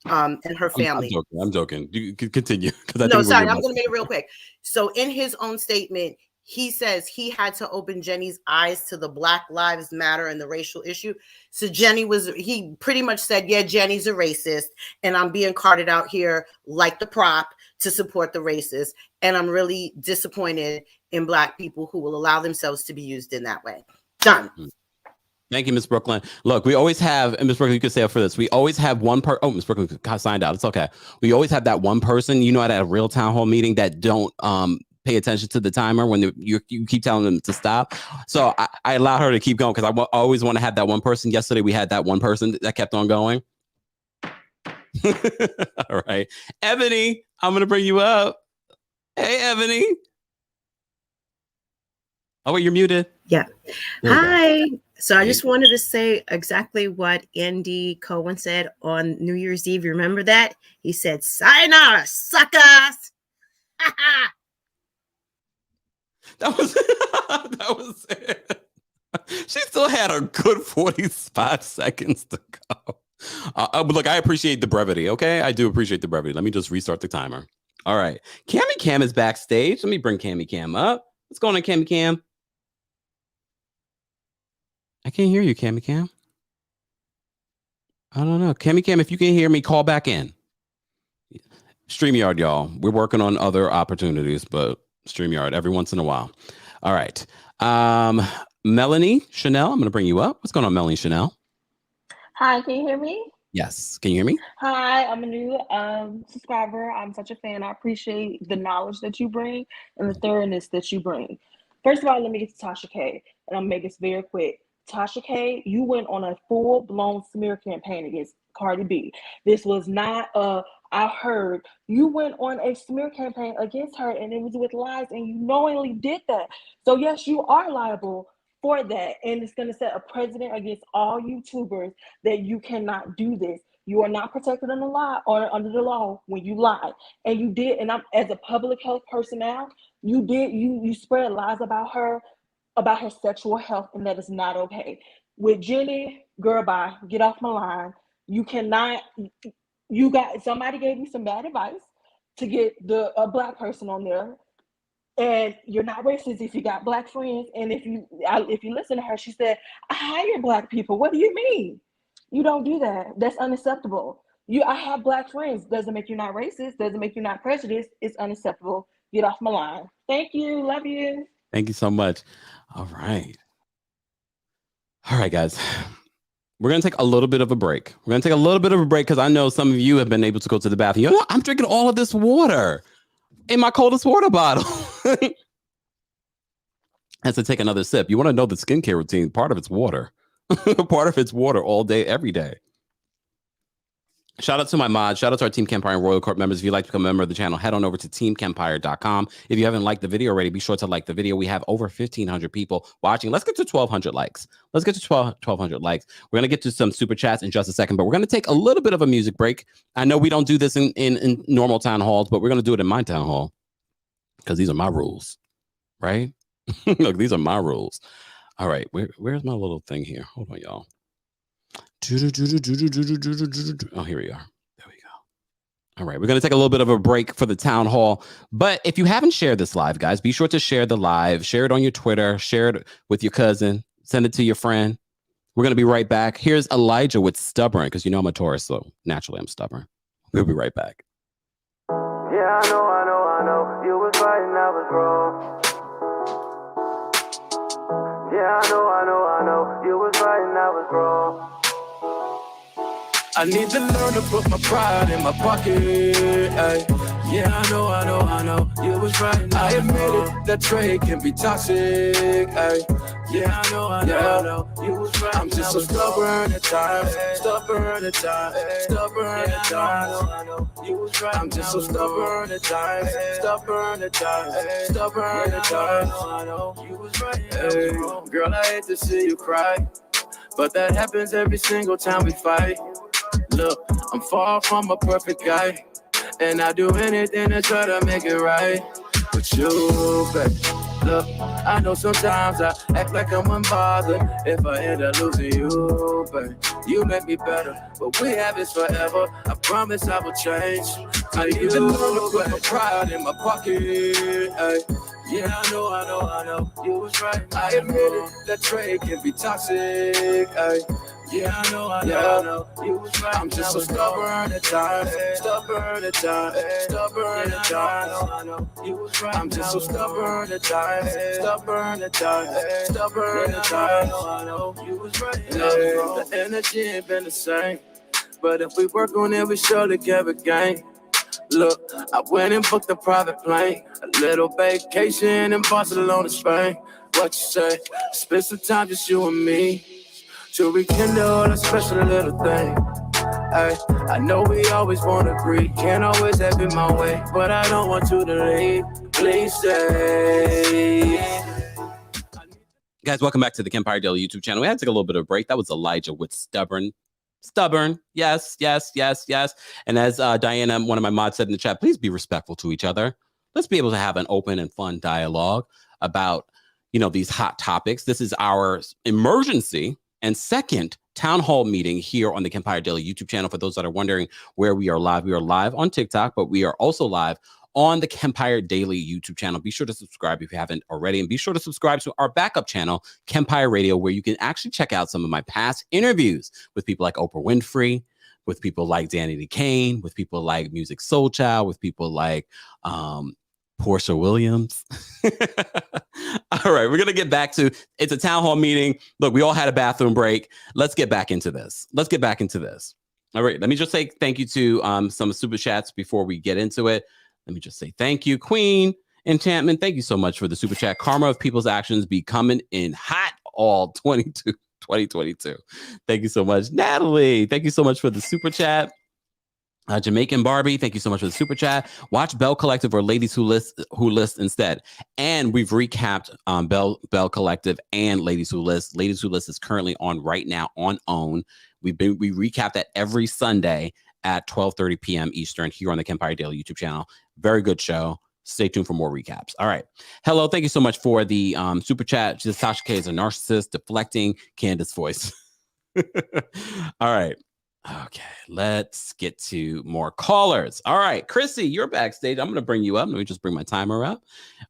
and her family. I'm joking. You can continue. I'm going to make it real quick. So in his own statement, he says he had to open Jenny's eyes to the Black Lives Matter and the racial issue. So he pretty much said, yeah, Jenny's a racist and I'm being carted out here like the prop to support the racist. And I'm really disappointed in Black people who will allow themselves to be used in that way. Done. Thank you, Miss Brooklyn. Look, we always have, and Miss Brooklyn, you could say it for this. We always have one person. Oh, Miss Brooklyn got signed out. It's okay. We always have that one person, at a real town hall meeting that don't pay attention to the timer when you keep telling them to stop. So I allow her to keep going because I always want to have that one person. Yesterday, we had that one person that kept on going. All right. Ebony, I'm going to bring you up. Hey, Ebony. Oh, wait, you're muted. Yeah. Hi. So I just wanted to say exactly what Andy Cohen said on New Year's Eve. You remember that? He said, "Sayonara, suckers." That was that was it. She still had a good 45 seconds to go. But look, I appreciate the brevity. Okay, I do appreciate the brevity. Let me just restart the timer. All right, Cammy Cam is backstage. Let me bring Cammy Cam up. What's going on, Cammy Cam? I can't hear you, Cammy Cam. I don't know, Cammy Cam. If you can hear me, call back in. StreamYard, y'all. We're working on other opportunities, but StreamYard every once in a while. All right. Melanie Chanel, I'm going to bring you up. What's going on, Melanie Chanel? Hi, can you hear me? Yes. Can you hear me? Hi, I'm a new subscriber. I'm such a fan. I appreciate the knowledge that you bring and the thoroughness that you bring. First of all, let me get to Tasha K, and I'll make this very quick. Tasha K, you went on a full-blown smear campaign against Cardi B. This was not I heard you went on a smear campaign against her, and it was with lies, and you knowingly did that. So yes, you are liable for that, and it's going to set a precedent against all YouTubers that you cannot do this. You are not protected under the law or under the law when you lie, and you did. And I'm as a public health personnel, you did you spread lies about her sexual health, and that is not okay. With Jennie, girl, bye, get off my line. You cannot. You got somebody gave you some bad advice to get a black person on there. And you're not racist if you got black friends. And if you listen to her, she said, I hire black people. What do you mean? You don't do that. That's unacceptable. I have black friends. Doesn't make you not racist. Doesn't make you not prejudiced. It's unacceptable. Get off my line. Thank you. Love you. Thank you so much. All right. All right, guys. We're going to take a little bit of a break. We're going to take a little bit of a break because I know some of you have been able to go to the bathroom. You know, I'm drinking all of this water in my coldest water bottle. Has to take another sip. You want to know the skincare routine? Part of it's water. Part of it's water all day, every day. Shout out to my mods. Shout out to our Team Kempire and Royal Court members. If you'd like to become a member of the channel, head on over to TheKempire.com. If you haven't liked the video already, be sure to like the video. We have over 1,500 people watching. Let's get to 1,200 likes. Let's get to 1,200 likes. We're going to get to some super chats in just a second, but we're going to take a little bit of a music break. I know we don't do this in normal town halls, but we're going to do it in my town hall because these are my rules, right? Look, these are my rules. All right, where's my little thing here? Hold on, y'all. Oh, here we are. There we go. All right, we're going to take a little bit of a break for the town hall. But if you haven't shared this live, guys, be sure to share the live. Share it on your Twitter. Share it with your cousin. Send it to your friend. We're going to be right back. Here's Elijah with Stubborn, because you know I'm a Taurus, so naturally I'm stubborn. We'll be right back. Yeah, I know. You was right and I was wrong. Yeah, I know. You was right and I was wrong. I need to learn to put my pride in my pocket. Ay. Yeah, I know. You was right and I admit it. That trade can be toxic. Ay. Yeah, I know. You was right. I'm just so stubborn at times. Stubborn at times. I know. You was right. I'm just so stubborn at times. Stubborn at times. I know. You was right. Hey, girl, I hate to see you cry, but that happens every single time we fight. Look, I'm far from a perfect guy, and I do anything to try to make it right with you, baby. Look, I know sometimes I act like I'm unbothered if I end up losing you, baby. You make me better, but we have this forever. I promise I will change. I need to learn to put my pride in my pocket. Ay. Yeah, I know. You was right. I admit it. That trade can be toxic. Ay. Yeah, I know. You was right. I'm just so stubborn at times. Stubborn at times. I know. You was right. I'm just so stubborn at times. Stubborn at times. I know. You was right. The energy ain't been the same, but if we work on it, we surely get a gain. Look, I went and booked a private plane, a little vacation in Barcelona, Spain. What you say? Spend some time just you and me to rekindle a special little thing. Ay, I know we always want to agree, can't always have it my way, but I don't want you to leave. Please stay. Guys, welcome back to the Kempire Daily YouTube channel. We had to take a little bit of a break. That was Elijah with Stubborn. Yes. And as Diana, one of my mods, said in the chat, please be respectful to each other. let's be able to have an open and fun dialogue about, these hot topics. This is our emergency and second town hall meeting here on the Kempire Daily YouTube channel. For those that are wondering where we are live on TikTok, but we are also live on the Kempire Daily YouTube channel. Be sure to subscribe if you haven't already, and be sure to subscribe to our backup channel, Kempire Radio, where you can actually check out some of my past interviews with people like Oprah Winfrey, with people like Danny Kane, with people like Music Soul Child, with people like Portia Williams. All right, we're going to get back to, it's a town hall meeting. Look, we all had a bathroom break. Let's get back into this. All right, let me just say thank you to some super chats before we get into it. Let me just say thank you, Queen Enchantment. Thank you so much for the super chat. Karma of people's actions be coming in hot all 2022. Thank you so much. Natalie, thank you so much for the super chat. Jamaican Barbie, thank you so much for the super chat. Watch Bell Collective or Ladies Who List instead. And we've recapped Bell Collective and Ladies Who List. Ladies Who List is currently on right now on OWN. We recap that every Sunday at 12:30 p.m. Eastern here on the Kempire Daily YouTube channel. Very good show. Stay tuned for more recaps. All right. Hello. Thank you so much for the super chat. Just Tasha K is a narcissist, deflecting Candace voice. All right. Okay. Let's get to more callers. All right. Chrissy, you're backstage. I'm going to bring you up. Let me just bring my timer up.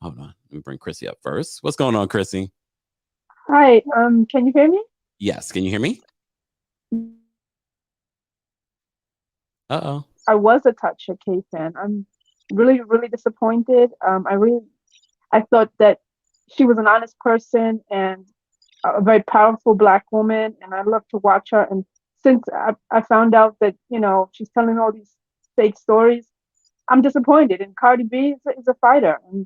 Hold on. Let me bring Chrissy up first. What's going on, Chrissy? Hi. Can you hear me? Yes. Can you hear me? Uh-oh. I was a Tasha K fan. I'm really, really disappointed. I thought that she was an honest person and a very powerful Black woman, and I love to watch her. And since I found out that, she's telling all these fake stories, I'm disappointed. And Cardi B is a fighter, and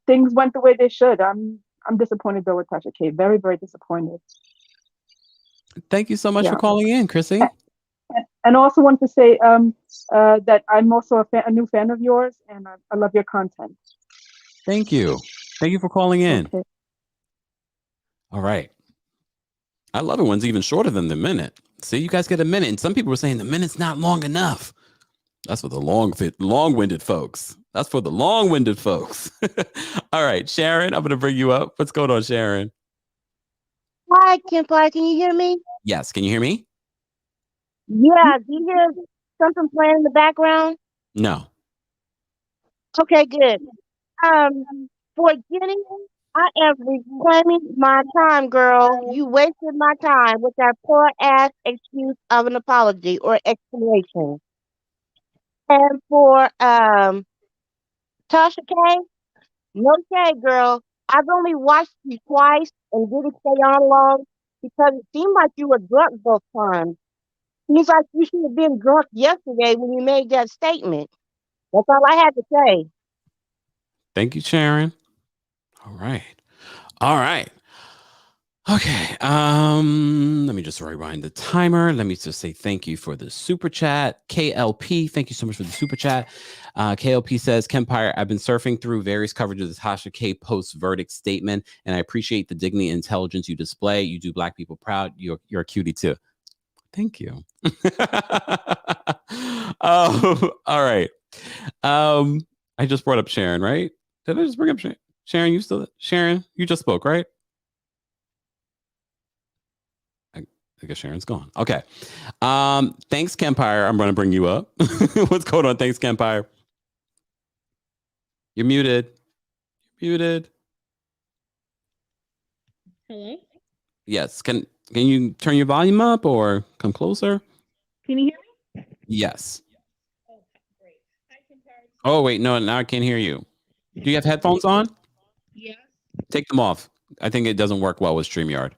things went the way they should. I'm disappointed though with Tasha K. Very, very disappointed. Thank you so much for calling in, Chrissy. And I also want to say that I'm also a new fan of yours, and I love your content. Thank you. Thank you for calling in. Okay. All right. I love it when it's even shorter than the minute. See, you guys get a minute, and some people were saying the minute's not long enough. That's for the long-winded folks. That's for the long-winded folks. All right, Sharon, I'm going to bring you up. What's going on, Sharon? Hi, Kempire. Can you hear me? Yes. Can you hear me? Yeah. Do you hear something playing in the background? No. Okay, good. For Jenny, I am reclaiming my time, girl. You wasted my time with that poor ass excuse of an apology or explanation. And for Tasha K, no shade, girl. I've only watched you twice and didn't stay on long because it seemed like you were drunk both times. Seems like you should have been drunk yesterday when you made that statement. That's all I had to say. Thank you, Sharon. All right. Okay. Let me just rewind the timer. Let me just say thank you for the super chat. KLP, thank you so much for the super chat. KLP says, Kempire, I've been surfing through various coverage of the Tasha K post-verdict statement, and I appreciate the dignity and intelligence you display. You do Black people proud. You're a cutie too. Thank you. All right. I just brought up Sharon, right? Did I just bring up Sharon? Sharon, you just spoke, right? I guess Sharon's gone. Okay. Thanks, Kempire. I'm going to bring you up. What's going on? Thanks, Kempire. You're muted. Hello? Yes. Can you turn your volume up or come closer? Can you hear me? Yes. Oh, wait. No, now I can't hear you. Do you have headphones on? Yes. Take them off. I think it doesn't work well with StreamYard.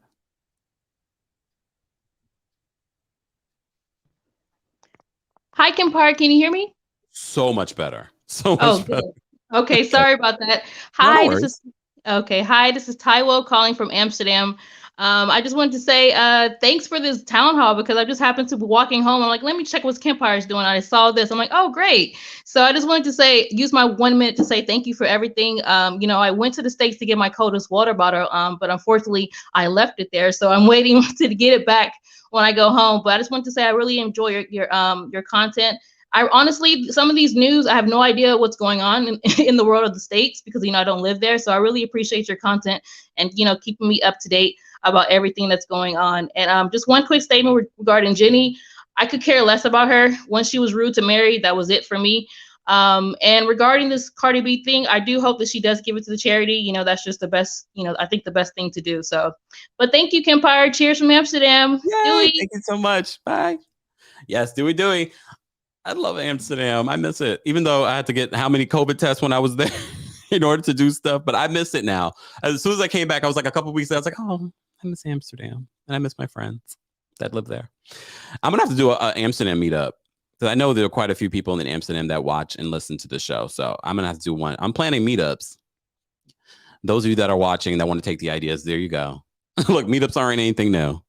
Hi, Kempire. Can you hear me? So much better. So much Oh, better. good. Okay, sorry about that. No Hi, worries. this is Taiwo calling from Amsterdam. I just wanted to say thanks for this town hall because I just happened to be walking home. I'm like, let me check what Kempire is doing. I saw this. I'm like, oh, great. So I just wanted to use my 1 minute to say thank you for everything. I went to the States to get my Coldest water bottle, but unfortunately I left it there. So I'm waiting to get it back when I go home. But I just want to say I really enjoy your content. I honestly, some of these news, I have no idea what's going on in the world of the States because, I don't live there. So I really appreciate your content and, keeping me up to date about everything that's going on. And just one quick statement regarding Jennie. I could care less about her. Once she was rude to Mary, that was it for me. And regarding this Cardi B thing, I do hope that she does give it to the charity. That's just the best, I think the best thing to do. So, but thank you, Kempire. Cheers from Amsterdam. Yay, thank you so much. Bye. Yes, Dewey. I love Amsterdam. I miss it. Even though I had to get how many COVID tests when I was there in order to do stuff, but I miss it now. As soon as I came back, I was like a couple weeks there. I was like, oh, I miss Amsterdam. And I miss my friends that live there. I'm going to have to do a Amsterdam meetup. Because I know there are quite a few people in Amsterdam that watch and listen to the show. So I'm going to have to do one. I'm planning meetups. Those of you that are watching that want to take the ideas, there you go. Look, meetups aren't anything new.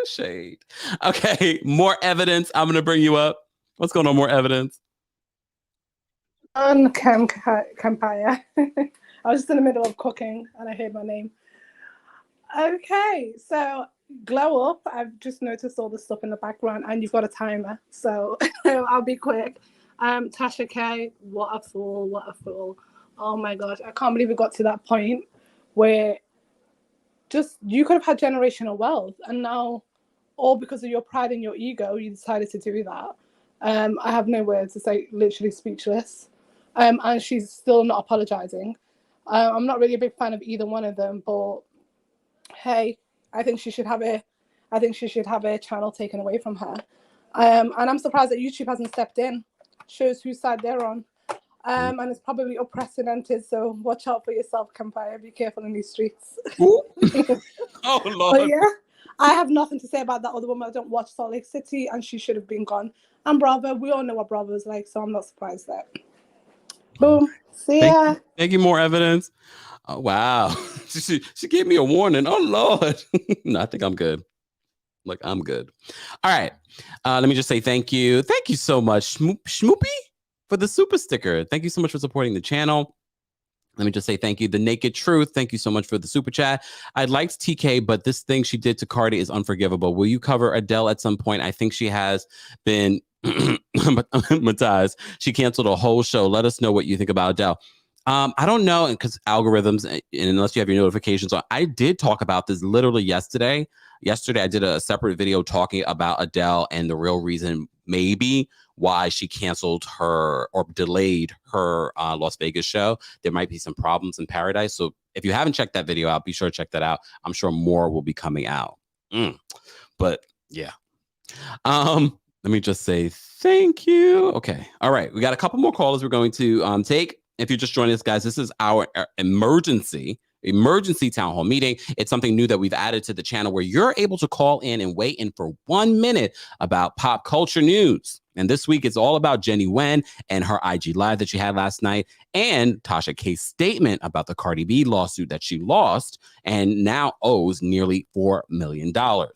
Shade. Okay, more evidence. I'm going to bring you up. What's going on? More evidence? On Kempire. I was just in the middle of cooking and I heard my name. Okay, so glow up. I've just noticed all the stuff in the background and you've got a timer, so I'll be quick. Tasha K, what a fool. Oh my gosh, I can't believe it got to that point where just you could have had generational wealth and now all because of your pride and your ego you decided to do that. I have no words to say, literally speechless. And she's still not apologizing. I'm not really a big fan of either one of them, but hey, I think she should have a channel taken away from her. And I'm surprised that YouTube hasn't stepped in. Shows whose side they're on. And it's probably unprecedented, so watch out for yourself, Kempire. Be careful in these streets. Oh, Lord. But yeah, I have nothing to say about that other woman. I don't watch Salt Lake City, and she should have been gone. And Bravo, we all know what Bravo is like, so I'm not surprised there. Boom. See ya. Thank you. More evidence. Oh, wow. She gave me a warning. Oh, Lord. No, I think I'm good. Like, I'm good. All right. Let me just say thank you. Thank you so much, Schmoopy, for the super sticker. Thank you so much for supporting the channel. Let me just say thank you. The Naked Truth, thank you so much for the super chat. I liked TK, but this thing she did to Cardi is unforgivable. Will you cover Adele at some point? I think she has been traumatized. She canceled a whole show. Let us know what you think about Adele. I don't know, because algorithms, and unless you have your notifications on, I did talk about this literally yesterday. Yesterday, I did a separate video talking about Adele and the real reason maybe why she canceled her or delayed her Las Vegas show. There might be some problems in Paradise. So if you haven't checked that video out, be sure to check that out. I'm sure more will be coming out. But yeah. Let me just say thank you. Okay. All right. We got a couple more callers we're going to take. If you're just joining us, guys, this is our emergency town hall meeting. It's something new that we've added to the channel where you're able to call in and weigh in for 1 minute about pop culture news. And this week, it's all about Jennie Nguyen and her IG Live that she had last night and Tasha K's statement about the Cardi B lawsuit that she lost and now owes nearly $4 million. All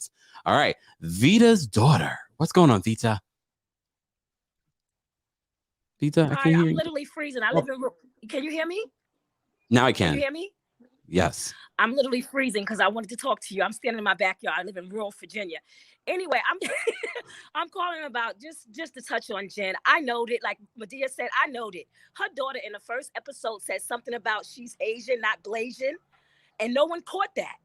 right. Vita's daughter. What's going on, Vita? Vita, I Hi, can hear I'm you. literally freezing. I live in. Can you hear me? Now I Can can. you hear me? Yes. I'm literally freezing because I wanted to talk to you. I'm standing in my backyard. I live in rural Virginia. Anyway, I'm I'm calling about just to touch on Jen. I noted, like Medea said, I noted her daughter in the first episode said something about she's Asian, not Blasian, and no one caught that.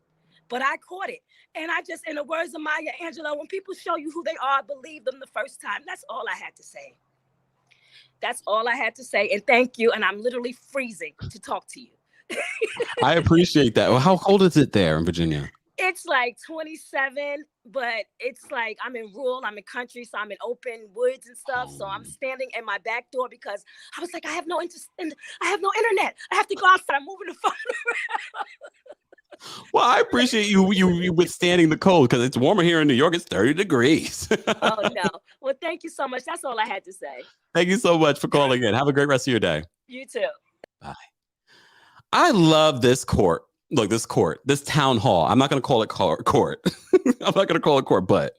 But I caught it. And I just, in the words of Maya Angelou, when people show you who they are, believe them the first time. That's all I had to say. That's all I had to say. And thank you. And I'm literally freezing to talk to you. I appreciate that. Well, how cold is it there in Virginia? It's like 27, but it's like I'm in rural, I'm in country, so I'm in open woods and stuff. So I'm standing in my back door because I was like, I have no internet. I have to go outside. I'm moving the phone around. Well, I appreciate you withstanding the cold because it's warmer here in New York. It's 30 degrees. Oh, no. Well, thank you so much. That's all I had to say. Thank you so much for calling in. Have a great rest of your day. You too. Bye. I love this court. Look, this town hall. I'm not going to call it court. I'm not going to call it court, but.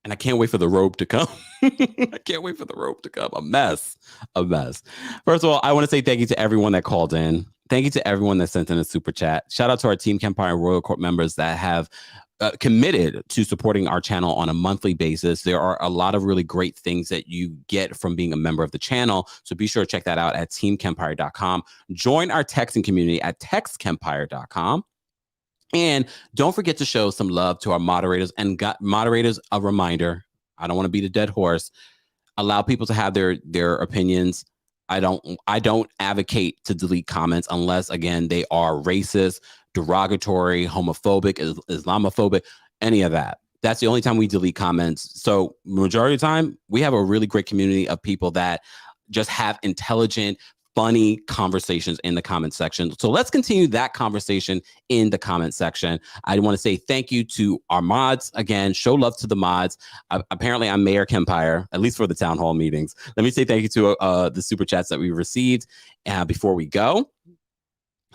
And I can't wait for the robe to come. I can't wait for the robe to come. A mess. First of all, I want to say thank you to everyone that called in. Thank you to everyone that sent in a super chat. Shout out to our Team Kempire and Royal Court members that have committed to supporting our channel on a monthly basis. There are a lot of really great things that you get from being a member of the channel. So be sure to check that out at TheKempire.com. Join our texting community at TextKempire.com. And don't forget to show some love to our moderators. And moderators, a reminder, I don't want to beat a dead horse. Allow people to have their opinions. I don't advocate to delete comments unless, again, they are racist, derogatory, homophobic, Islamophobic, any of that. That's the only time we delete comments. So majority of the time, we have a really great community of people that just have intelligent, funny conversations in the comment section. So let's continue that conversation in the comment section. I want to say thank you to our mods. Again, show love to the mods. Apparently, I'm Mayor Kempire, at least for the town hall meetings. Let me say thank you to the super chats that we received before we go.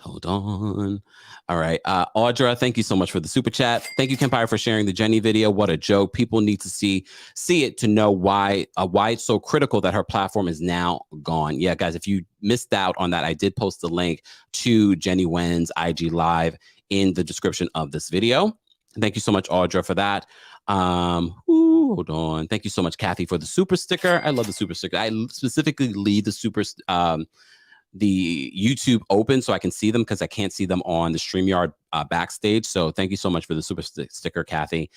Hold on. All right. Audra, thank you so much for the super chat. Thank you, Kempire, for sharing the Jennie video. What a joke. People need to see it to know why it's so critical that her platform is now gone. Yeah, guys, if you missed out on that, I did post the link to Jennie Nguyen's IG Live in the description of this video. Thank you so much, Audra, for that. Hold on. Thank you so much, Kathy, for the super sticker. I love the super sticker. I specifically leave the the YouTube open so I can see them because I can't see them on the StreamYard backstage. So thank you so much for the super sticker, Kathy.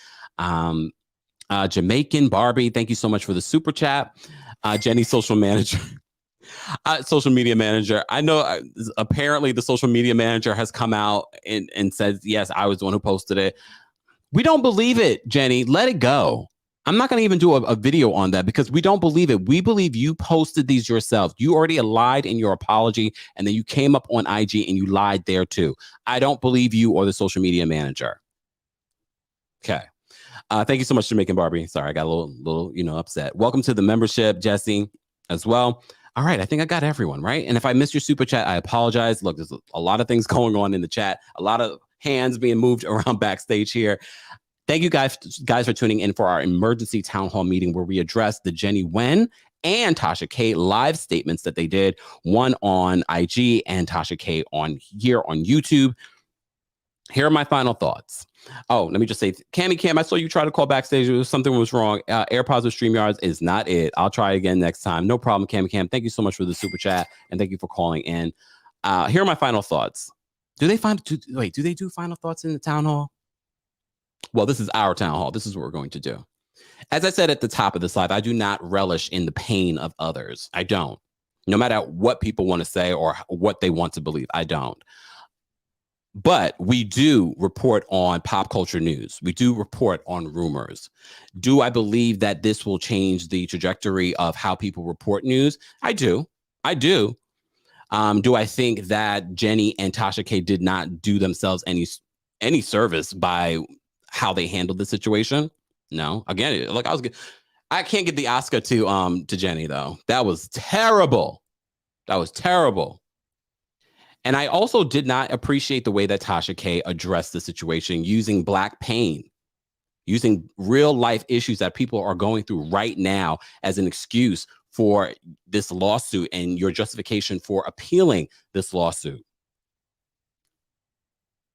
Jamaican Barbie, thank you so much for the super chat. Jenny, social manager. Social media manager. I know apparently the social media manager has come out and said, yes, I was the one who posted it. We don't believe it, Jenny. Let it go. I'm not going to even do a video on that because we don't believe it. We believe you posted these yourself. You already lied in your apology, and then you came up on IG and you lied there too. I don't believe you or the social media manager. Okay. Thank you so much, Jamaican Barbie. Sorry, I got a little, upset. Welcome to the membership, Jesse, as well. All right, I think I got everyone, right? And if I missed your super chat, I apologize. Look, there's a lot of things going on in the chat, a lot of hands being moved around backstage here. Thank you guys for tuning in for our emergency town hall meeting where we addressed the Jennie Nguyen and Tasha K live statements that they did, one on IG and Tasha K on YouTube. Here are my final thoughts. Oh, let me just say, Cam, I saw you try to call backstage. Something was wrong. AirPods with StreamYards is not it. I'll try again next time. No problem, Cam. Thank you so much for the super chat and thank you for calling in. Here are my final thoughts. Do they do final thoughts in the town hall? Well, this is our town hall. This is what we're going to do. As I said at the top of this live, I do not relish in the pain of others. I don't. No matter what people want to say or what they want to believe, I don't. But we do report on pop culture news. We do report on rumors. Do I believe that this will change the trajectory of how people report news? I do. Do I think that Jennie and Tasha K did not do themselves any service by how they handled the situation? No. Again, I can't get the Oscar to Jennie though. That was terrible. And I also did not appreciate the way that Tasha K addressed the situation using Black pain, using real life issues that people are going through right now as an excuse for this lawsuit and your justification for appealing this lawsuit.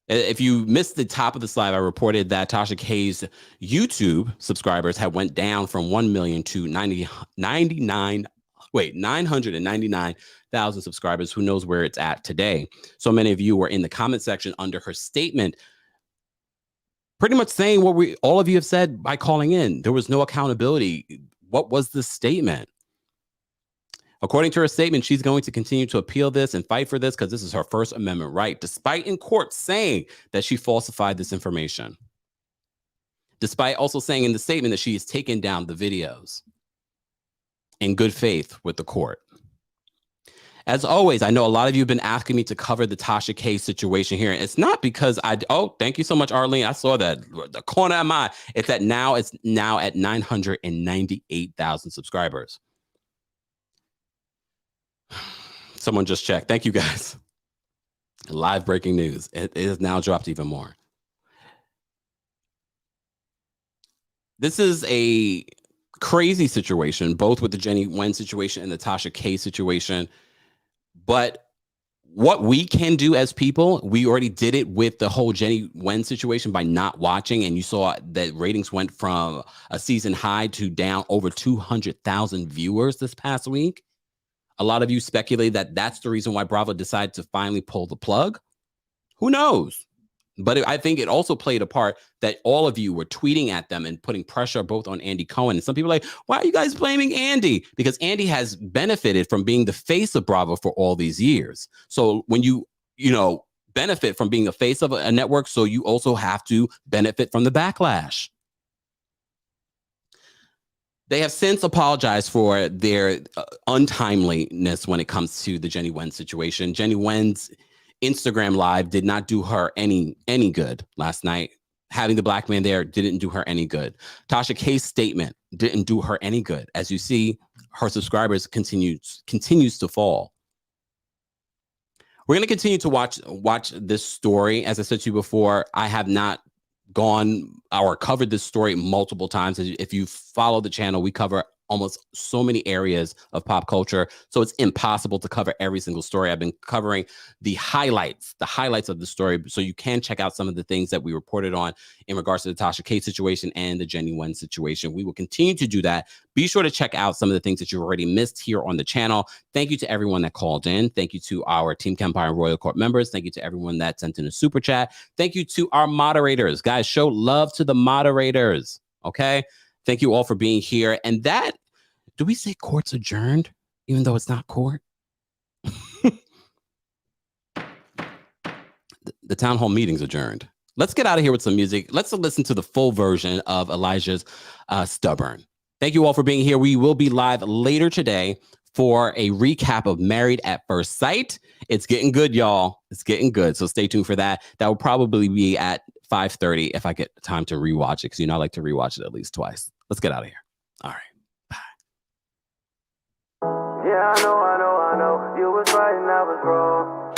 If you missed the top of the slide, I reported that Tasha K's YouTube subscribers had went down from 1 million to 999,000 subscribers. Who knows where it's at today? So many of you were in the comment section under her statement, pretty much saying what all of you have said by calling in. There was no accountability. What was the statement? According to her statement, she's going to continue to appeal this and fight for this because this is her First Amendment right, despite in court saying that she falsified this information. Despite also saying in the statement that she has taken down the videos in good faith with the court. As always, I know a lot of you have been asking me to cover the Tasha K situation here. It's not because thank you so much, Arlene. I saw that the corner of my eye. It's now at 998,000 subscribers. Someone just checked. Thank you guys. Live breaking news. It is now dropped even more. This is a crazy situation, both with the Jennie Nguyen situation and the Tasha K situation. But what we can do as people, we already did it with the whole Jennie Nguyen situation by not watching. And you saw that ratings went from a season high to down over 200,000 viewers this past week. A lot of you speculate that that's the reason why Bravo decided to finally pull the plug. Who knows? But I think it also played a part that all of you were tweeting at them and putting pressure both on Andy Cohen. And some people are like, why are you guys blaming Andy? Because Andy has benefited from being the face of Bravo for all these years. So when you benefit from being a face of a network, so you also have to benefit from the backlash. They have since apologized for their untimeliness when it comes to the Jennie Nguyen situation. Jennie Nguyen's Instagram live did not do her any good last night. Having the black man there didn't do her any good. Tasha K's statement didn't do her any good. As you see, her subscribers continues to fall. We're going to continue to watch this story. As I said to you before, I have not gone or covered this story multiple times. If you follow the channel, we cover almost so many areas of pop culture. So it's impossible to cover every single story. I've been covering the highlights of the story. So you can check out some of the things that we reported on in regards to the Tasha K situation and the Jennie Nguyen situation. We will continue to do that. Be sure to check out some of the things that you already missed here on the channel. Thank you to everyone that called in. Thank you to our Team Kempire and Royal Court members. Thank you to everyone that sent in a super chat. Thank you to our moderators. Guys, show love to the moderators. Okay? Thank you all for being here. And that, do we say court's adjourned, even though it's not court? The town hall meeting's adjourned. Let's get out of here with some music. Let's listen to the full version of Elijah's Stubborn. Thank you all for being here. We will be live later today for a recap of Married at First Sight. It's getting good, y'all. It's getting good. So stay tuned for that. That will probably be at 5:30 if I get time to rewatch it, because I like to rewatch it at least twice. Let's get out of here. All right. Yeah, I know, you was right and I was wrong.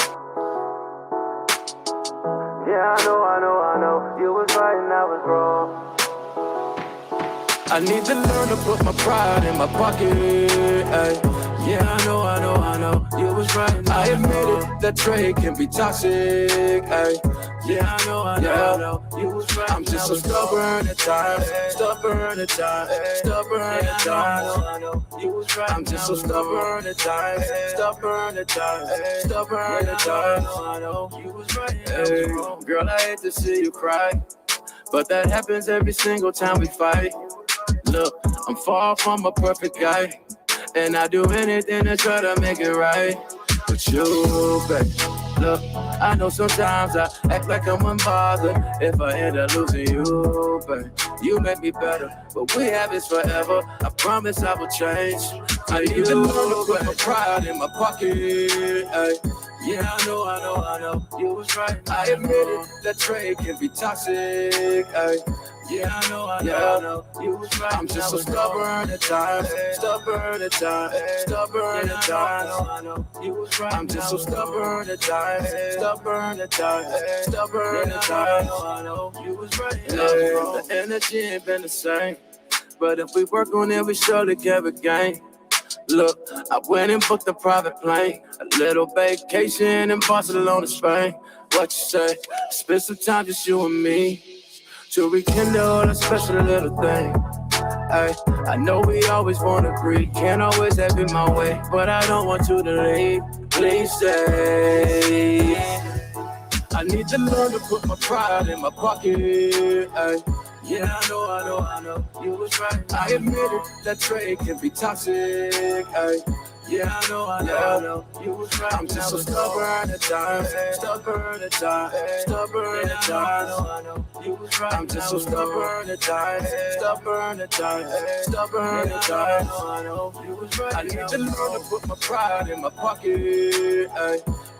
Yeah, I know, you was right and I was wrong. I need to learn to put my pride in my pocket, ay. Yeah, I know, you was right and I admit it, that trade can be toxic, ay. Yeah, I know, you was right. I'm just so stubborn at times, stubborn at times. I know, you was right. I'm just so stubborn at times, stubborn at times. I know, you was right. Hey, girl, I hate to see you cry, but that happens every single time we fight. Look, I'm far from a perfect guy, and I do anything to try to make it right. But you, babe, look, I know sometimes I act like I'm unbothered. If I end up losing you, babe, you make me better. But we have this forever, I promise I will change. I need to learn to put my pride in my pocket, ay. Yeah, I know, you was right. I admit it, that trade can be toxic, ay. Yeah, I know, you was right. I'm just so stubborn at times, stubborn at times. I know, you was right. I'm just so stubborn at times, stubborn at times. I know, you was right. The energy ain't been the same, but if we work on it, we surely can regain. Look, I went and booked a private plane, a little vacation in Barcelona, Spain. What you say? Spend some time just you and me to rekindle a special little thing. Ay, I know we always wanna agree, can't always have it my way, but I don't want you to leave. Please stay. I need to learn to put my pride in my pocket. Ay. Yeah, I know, you was right. I admit it, that trade can be toxic. Ay. Yeah, I know, you was right. I'm just so stubborn at times, stubborn at times. I know, you was right. I'm just so stubborn at times, stubborn at times. I know, you was right. I need to learn to put my pride in my pocket. Ay.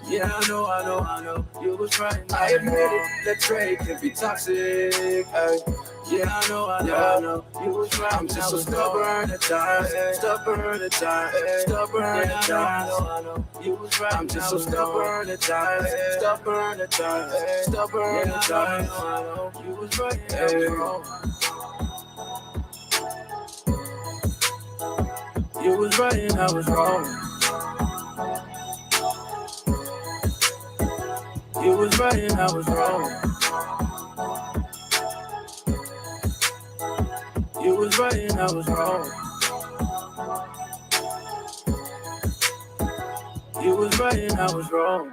Yeah, I know, you was right. I admit it, that trade can be toxic. Ay. Yeah, I know, you was right. I'm just so stubborn at times, stubborn at times. I know, you was right. I'm just so stubborn at times, stubborn at times. I know, you was right. Hey. You was right and I was wrong. You was right and I was wrong. You was right and I was wrong. You was right and I was wrong.